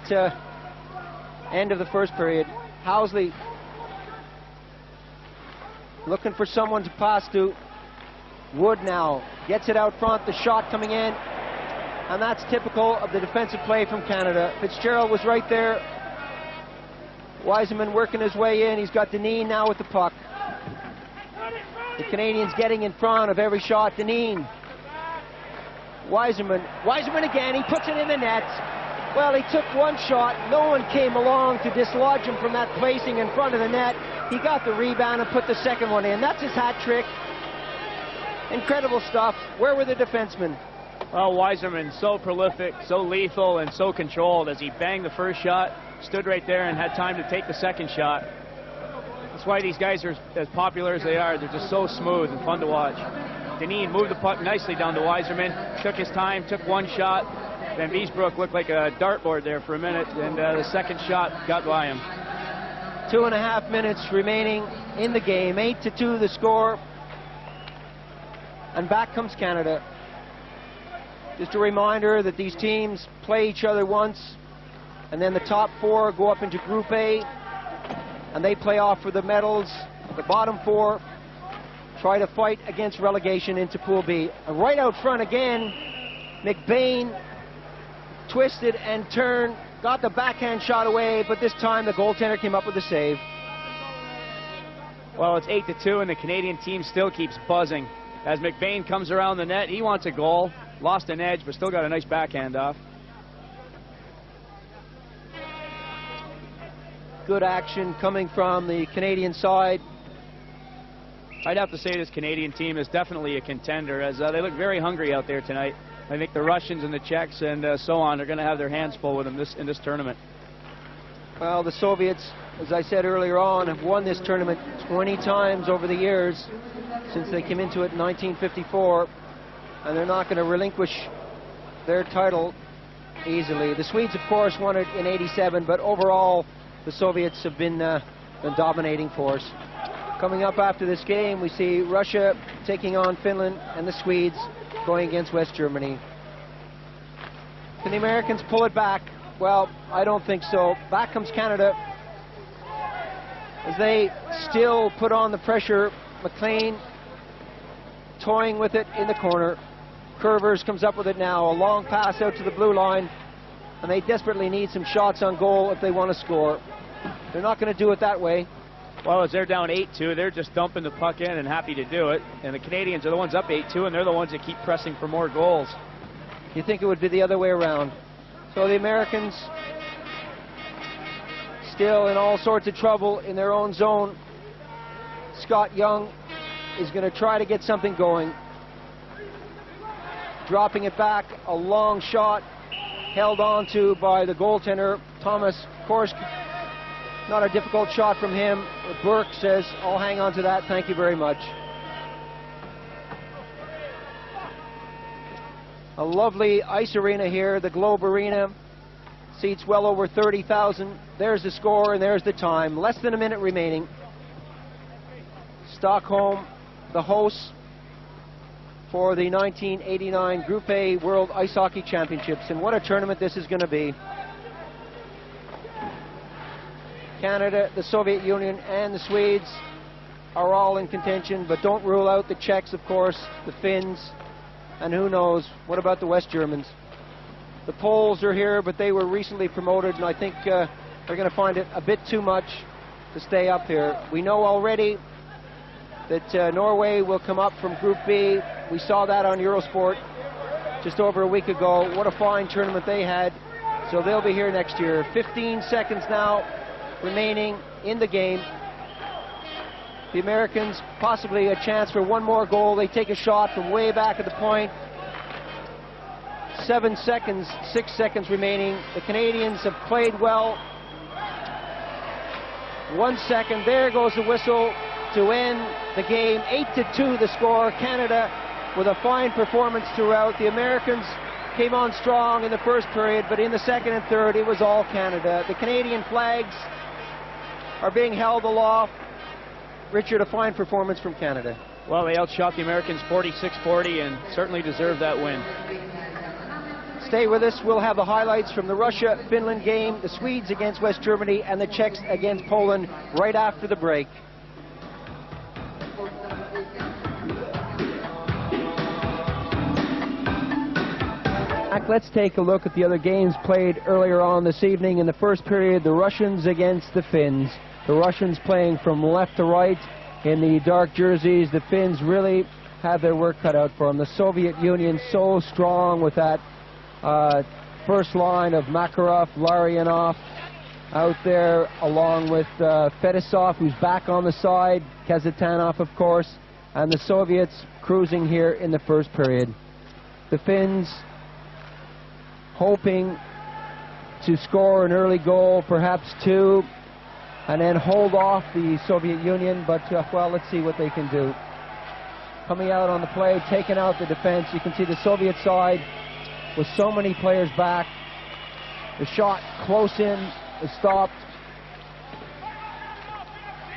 end of the first period. Housley looking for someone to pass to. Wood now gets it out front, the shot coming in, and that's typical of the defensive play from Canada. Fitzgerald was right there. Weiserman working his way in. He's got Deneen now with the puck. The Canadians getting in front of every shot. Deneen. Weiserman again. He puts it in the net. Well, he took one shot. No one came along to dislodge him from that placing in front of the net. He got the rebound and put the second one in. That's his hat trick. Incredible stuff. Where were the defensemen? Well, Weiserman, so prolific, so lethal, and so controlled as he banged the first shot, stood right there and had time to take the second shot. That's why these guys are as popular as they are. They're just so smooth and fun to watch. Deneen moved the puck nicely down to Weiserman, took his time, took one shot. Van Beesbroek looked like a dartboard there for a minute, and the second shot got by him. 2.5 minutes remaining in the game. 8-2 the score. And back comes Canada. Just a reminder that these teams play each other once, and then the top four go up into Group A, and they play off for the medals. The bottom four try to fight against relegation into Pool B. And right out front again, McBain twisted and turned, got the backhand shot away, but this time the goaltender came up with a save. Well, it's 8-2, and the Canadian team still keeps buzzing. As McBain comes around the net, he wants a goal. Lost an edge, but still got a nice backhand off. Good action coming from the Canadian side. I'd have to say this Canadian team is definitely a contender, as they look very hungry out there tonight. I think the Russians and the Czechs and so on are going to have their hands full with them in this tournament. Well, the Soviets, as I said earlier on, have won this tournament 20 times over the years since they came into it in 1954, and they're not going to relinquish their title easily. The Swedes, of course, won it in '87, but overall, the Soviets have been the dominating force. Coming up after this game, we see Russia taking on Finland and the Swedes going against West Germany. Can the Americans pull it back? Well, I don't think so. Back comes Canada as they still put on the pressure. McLean toying with it in the corner. Curvers comes up with it now. A long pass out to the blue line, and they desperately need some shots on goal if they want to score. They're not going to do it that way. Well, as they're down 8-2, they're just dumping the puck in and happy to do it. And the Canadians are the ones up 8-2, and they're the ones that keep pressing for more goals. You think it would be the other way around. So the Americans still in all sorts of trouble in their own zone. Scott Young is going to try to get something going. Dropping it back, a long shot held on to by the goaltender, Thomas Korsk. Not a difficult shot from him. Burke says, I'll hang on to that, thank you very much. A lovely ice arena here, the Globe Arena. Seats well over 30,000. There's the score and there's the time. Less than a minute remaining. Stockholm, the hosts for the 1989 Group A World Ice Hockey Championships. And what a tournament this is going to be. Canada, the Soviet Union, and the Swedes are all in contention, but don't rule out the Czechs, of course, the Finns, and who knows, what about the West Germans? The Poles are here, but they were recently promoted, and I think they're going to find it a bit too much to stay up here. We know already that Norway will come up from Group B. We saw that on Eurosport just over a week ago. What a fine tournament they had. So they'll be here next year. 15 seconds now remaining in the game. The Americans possibly a chance for one more goal. They take a shot from way back at the point. 7 seconds, 6 seconds remaining. The Canadians have played well. 1 second, there goes the whistle to end the game. 8-2 the score. Canada with a fine performance throughout. The Americans came on strong in the first period, but in the second and third it was all Canada. The Canadian flags are being held aloft. Richard, a fine performance from Canada. Well, they outshot the Americans 46-40 and certainly deserved that win. Stay with us. We'll have the highlights from the Russia-Finland game, the Swedes against West Germany, and the Czechs against Poland right after the break. Let's take a look at the other games played earlier on this evening. In the first period, the Russians against the Finns. The Russians playing from left to right in the dark jerseys. The Finns really have their work cut out for them. The Soviet Union so strong with that first line of Makarov, Larionov out there, along with Fedosov, who's back on the side, Kazatanov, of course, and the Soviets cruising here in the first period. The Finns hoping to score an early goal, perhaps two, and then hold off the Soviet Union, but well, let's see what they can do. Coming out on the play, taking out the defense. You can see the Soviet side with so many players back. The shot close in is stopped.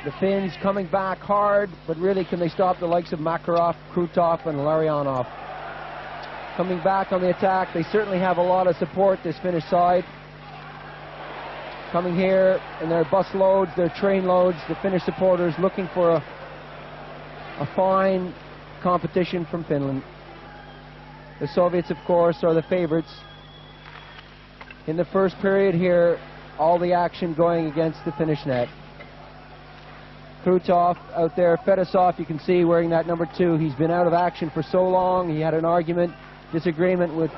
The Finns coming back hard, but really can they stop the likes of Makarov, Krutov, and Larionov? Coming back on the attack, they certainly have a lot of support, this Finnish side. Coming here in their bus loads, their train loads, the Finnish supporters looking for a fine competition from Finland. The Soviets, of course, are the favorites. In the first period here, all the action going against the Finnish net. Krutov out there, Fedosov, you can see wearing that number 2. He's been out of action for so long. He had an disagreement with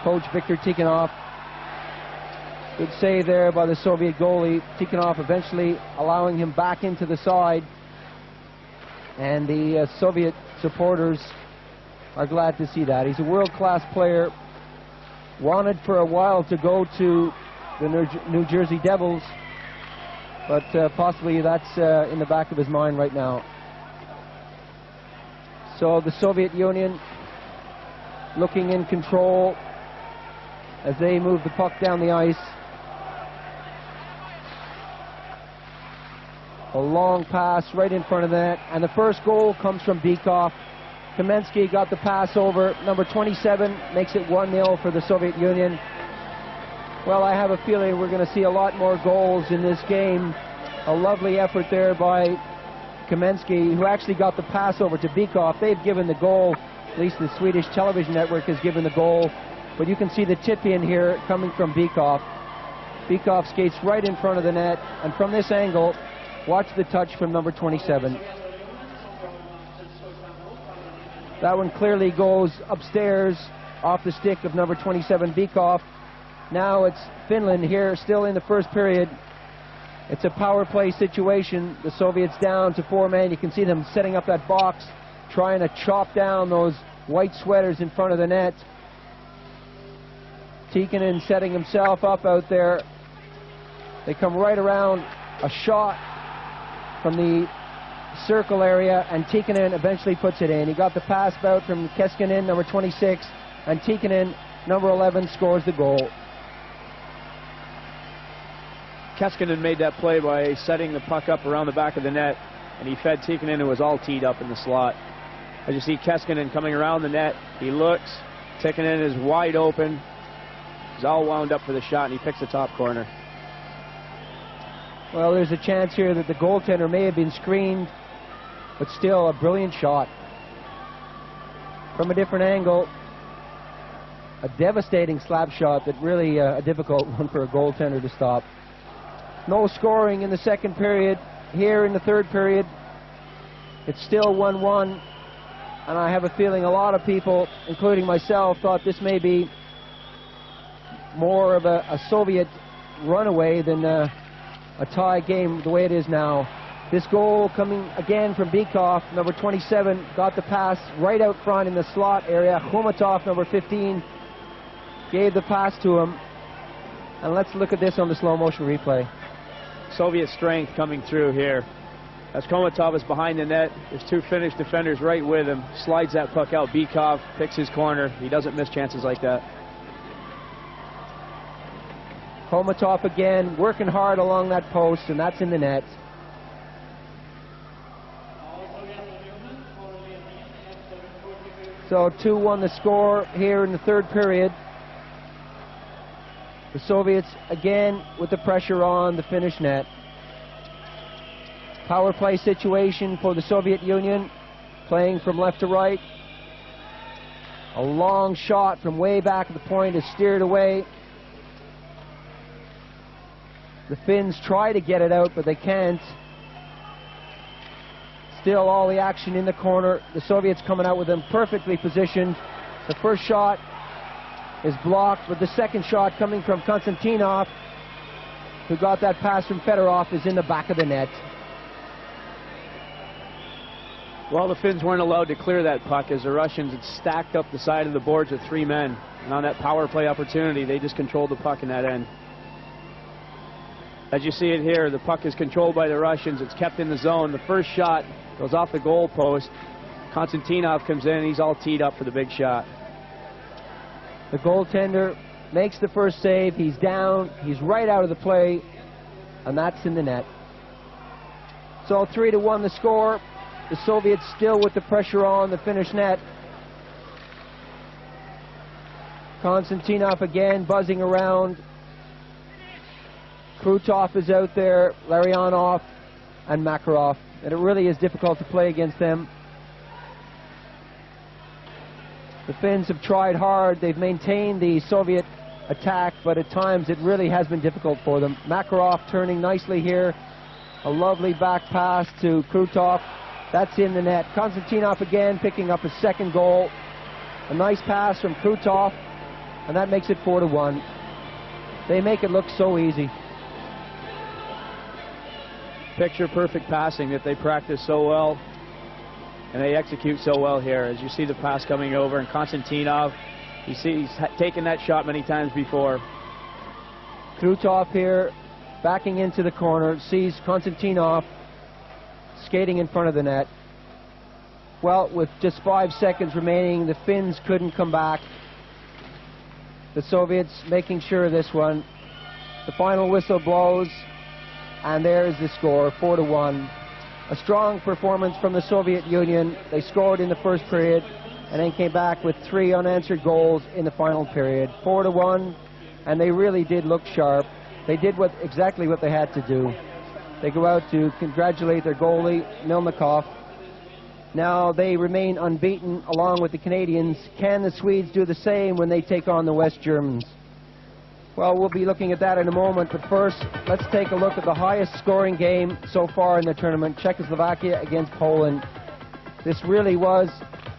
coach Viktor Tikhonov. Good save there by the Soviet goalie. Tikhonov eventually allowing him back into the side. And the Soviet supporters are glad to see that. He's a world-class player. Wanted for a while to go to the New Jersey Devils, but possibly that's in the back of his mind right now. So the Soviet Union looking in control as they move the puck down the ice. A long pass right in front of that, and the first goal comes from Bykov. Kamensky got the pass over. Number 27 makes it 1-0 for the Soviet Union. Well, I have a feeling we're going to see a lot more goals in this game. A lovely effort there by Kamensky, who actually got the pass over to Bykov. They've given the goal, at least the Swedish television network has given the goal, but you can see the tip-in here coming from Bykov. Bykov skates right in front of the net, and from this angle, watch the touch from number 27. That one clearly goes upstairs off the stick of number 27, Bykov. Now it's Finland here, still in the first period. It's a power play situation. The Soviets down to 4 men. You can see them setting up that box, trying to chop down those white sweaters in front of the net. Tikkanen setting himself up out there. They come right around a shot from the circle area, and Tikkanen eventually puts it in. He got the pass out from Keskinen, number 26. and Tikkanen, number 11, scores the goal. Keskinen made that play by setting the puck up around the back of the net, and he fed Tikkanen, who was all teed up in the slot. As you see Keskinen coming around the net, he looks, Tikkanen is wide open, he's all wound up for the shot, and he picks the top corner. Well, there's a chance here that the goaltender may have been screened, but still a brilliant shot. From a different angle, a devastating slap shot that really a difficult one for a goaltender to stop. No scoring in the second period. Here in the third period, it's still 1-1, and I have a feeling a lot of people, including myself, thought this may be more of a Soviet runaway than a tie game the way it is now. This goal coming again from Bykov, number 27, got the pass right out front in the slot area. Khomatov, number 15, gave the pass to him. And let's look at this on the slow motion replay. Soviet strength coming through here. As Khomatov is behind the net, there's two Finnish defenders right with him. Slides that puck out. Bykov picks his corner. He doesn't miss chances like that. Khomatov again, working hard along that post, and that's in the net. So 2-1 the score here in the third period. The Soviets again with the pressure on the Finnish net. Power play situation for the Soviet Union, playing from left to right. A long shot from way back at the point is steered away. The Finns try to get it out, but they can't. Still all the action in the corner. The Soviets coming out with them perfectly positioned. The first shot is blocked, but the second shot coming from Konstantinov, who got that pass from Fedorov, is in the back of the net. Well, the Finns weren't allowed to clear that puck as the Russians had stacked up the side of the boards with three men. And on that power play opportunity, they just controlled the puck in that end. As you see it here, the puck is controlled by the Russians. It's kept in the zone. The first shot goes off the goal post. Konstantinov comes in. He's all teed up for the big shot. The goaltender makes the first save. He's down. He's right out of the play. And that's in the net. So 3-1 the score. The Soviets still with the pressure on the Finnish net. Konstantinov again buzzing around. Krutov is out there, Larionov and Makarov. And it really is difficult to play against them. The Finns have tried hard. They've maintained the Soviet attack, but at times it really has been difficult for them. Makarov turning nicely here. A lovely back pass to Krutov. That's in the net. Konstantinov again picking up his second goal. A nice pass from Krutov, and that makes it 4-1. They make it look so easy. Picture perfect passing that they practice so well, and they execute so well here. As you see the pass coming over, and Konstantinov, you see he's taken that shot many times before. Krutov here backing into the corner, sees Konstantinov skating in front of the net. Well, with just 5 seconds remaining, the Finns couldn't come back. The Soviets making sure of this one. The final whistle blows, and there's the score, 4-1. A strong performance from the Soviet Union. They scored in the first period and then came back with 3 unanswered goals in the final period. 4-1, and they really did look sharp. They did exactly what they had to do. They go out to congratulate their goalie, Melnikov. Now they remain unbeaten along with the Canadians. Can the Swedes do the same when they take on the West Germans? Well, we'll be looking at that in a moment, but first, let's take a look at the highest scoring game so far in the tournament, Czechoslovakia against Poland. This really was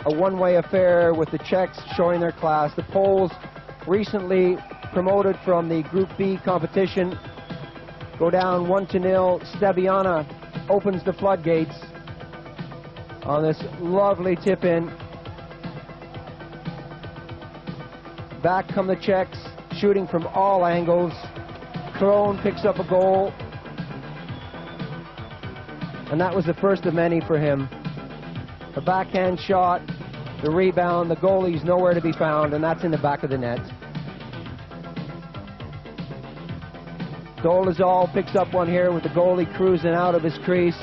a one-way affair with the Czechs showing their class. The Poles, recently promoted from the Group B competition, go down 1-0. Stabiana opens the floodgates on this lovely tip-in. Back come the Czechs, shooting from all angles. Krohn picks up a goal, and that was the first of many for him. A backhand shot The rebound, the goalie's nowhere to be found, and that's in the back of the net. Dolezal picks up one here with the goalie cruising out of his crease,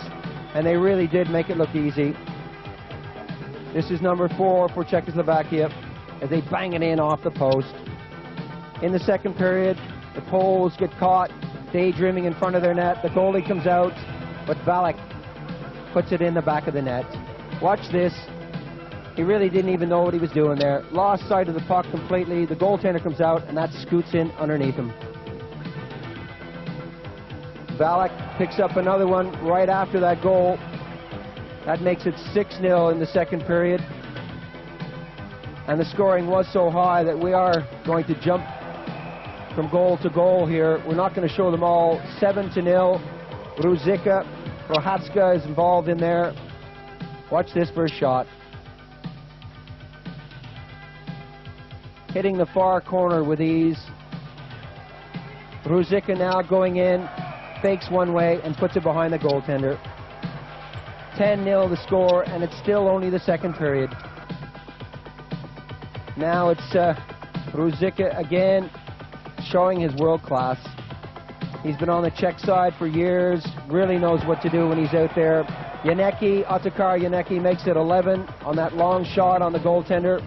and they really did make it look easy. This is number 4 for Czechoslovakia as they bang it in off the post. In the second period, the Poles get caught daydreaming in front of their net. The goalie comes out, but Valek puts it in the back of the net. Watch this. He really didn't even know what he was doing there. Lost sight of the puck completely. The goaltender comes out, and that scoots in underneath him. Valek picks up another one right after that goal. That makes it 6-0 in the second period. And the scoring was so high that we are going to jump from goal to goal here. We're not going to show them all. 7-0. Ruzicka, Prohatska is involved in there. Watch this first shot. Hitting the far corner with ease. Ruzicka now going in, fakes one way and puts it behind the goaltender. 10-0 the score, and it's still only the second period. Now it's Ruzicka again, showing his world class. He's been on the Czech side for years, really knows what to do when he's out there. Yanecki, Otakar Yanecki makes it 11 on that long shot on the goaltender.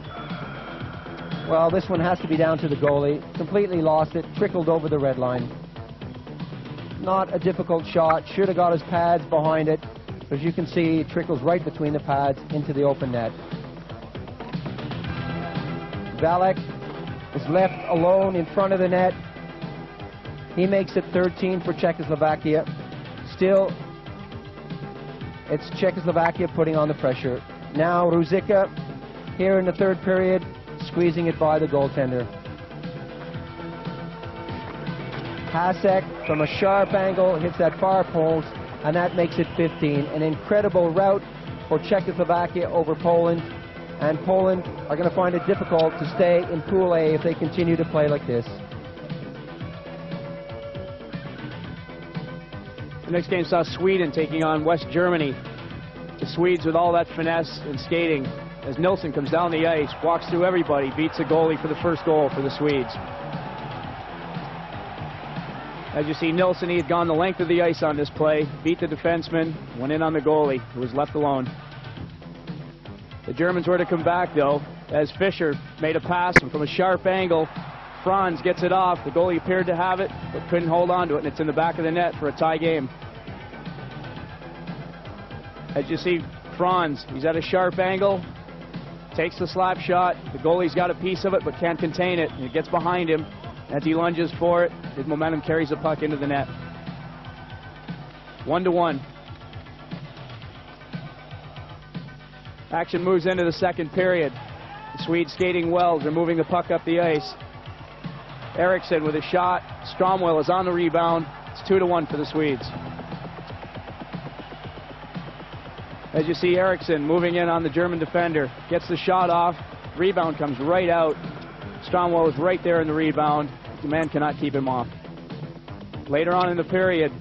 Well, this one has to be down to the goalie. Completely lost it, trickled over the red line. Not a difficult shot, should have got his pads behind it. As you can see, it trickles right between the pads into the open net. Valek is left alone in front of the net. He makes it 13 for Czechoslovakia. Still, it's Czechoslovakia putting on the pressure. Now Ruzicka, here in the third period, squeezing it by the goaltender. Hasek, from a sharp angle, hits that far post, and that makes it 15. An incredible rout for Czechoslovakia over Poland, and Poland are going to find it difficult to stay in Pool A if they continue to play like this. The next game saw Sweden taking on West Germany. The Swedes with all that finesse and skating as Nilsson comes down the ice, walks through everybody, beats the goalie for the first goal for the Swedes. As you see, Nilsson, he had gone the length of the ice on this play, beat the defenseman, went in on the goalie, who was left alone. The Germans were to come back, though, as Fischer made a pass, and from a sharp angle, Franz gets it off. The goalie appeared to have it, but couldn't hold on to it, and it's in the back of the net for a tie game. As you see, Franz, he's at a sharp angle, takes the slap shot. The goalie's got a piece of it, but can't contain it, and it gets behind him. As he lunges for it, his momentum carries the puck into the net. 1-1. Action moves into the second period. The Swedes skating well. They're moving the puck up the ice. Eriksson with a shot. Stromwell is on the rebound. It's 2-1 for the Swedes. As you see, Eriksson moving in on the German defender. Gets the shot off. Rebound comes right out. Stromwell is right there in the rebound. The man cannot keep him off. Later on in the period,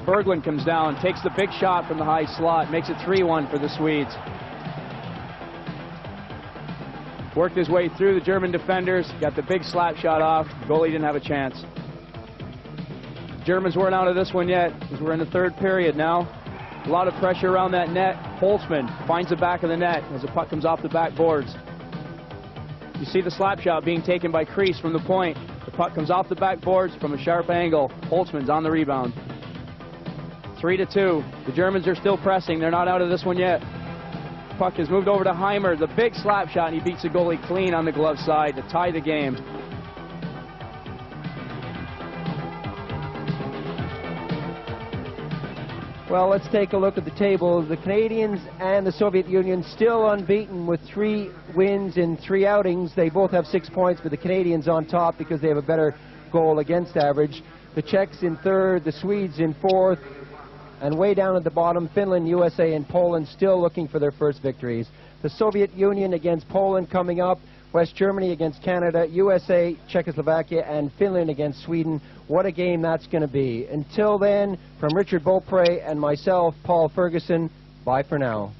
Berglund comes down, takes the big shot from the high slot, makes it 3-1 for the Swedes. Worked his way through the German defenders, got the big slap shot off. The goalie didn't have a chance. Germans weren't out of this one yet, because we're in the third period now. A lot of pressure around that net. Holtzman finds the back of the net as the puck comes off the backboards. You see the slap shot being taken by Kreis from the point. The puck comes off the backboards from a sharp angle. Holtzman's on the rebound. 3-2. The Germans are still pressing. They're not out of this one yet. Puck is moved over to Heimer. The big slap shot, and he beats the goalie clean on the glove side to tie the game. Well, let's take a look at the table. The Canadians and the Soviet Union still unbeaten with 3 wins in 3 outings. They both have 6 points, but the Canadians on top because they have a better goal against average. The Czechs in third, the Swedes in fourth, and way down at the bottom, Finland, USA, and Poland still looking for their first victories. The Soviet Union against Poland coming up, West Germany against Canada, USA, Czechoslovakia, and Finland against Sweden. What a game that's going to be. Until then, from Richard Beaupre and myself, Paul Ferguson, bye for now.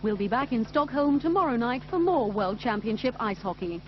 We'll be back in Stockholm tomorrow night for more World Championship ice hockey.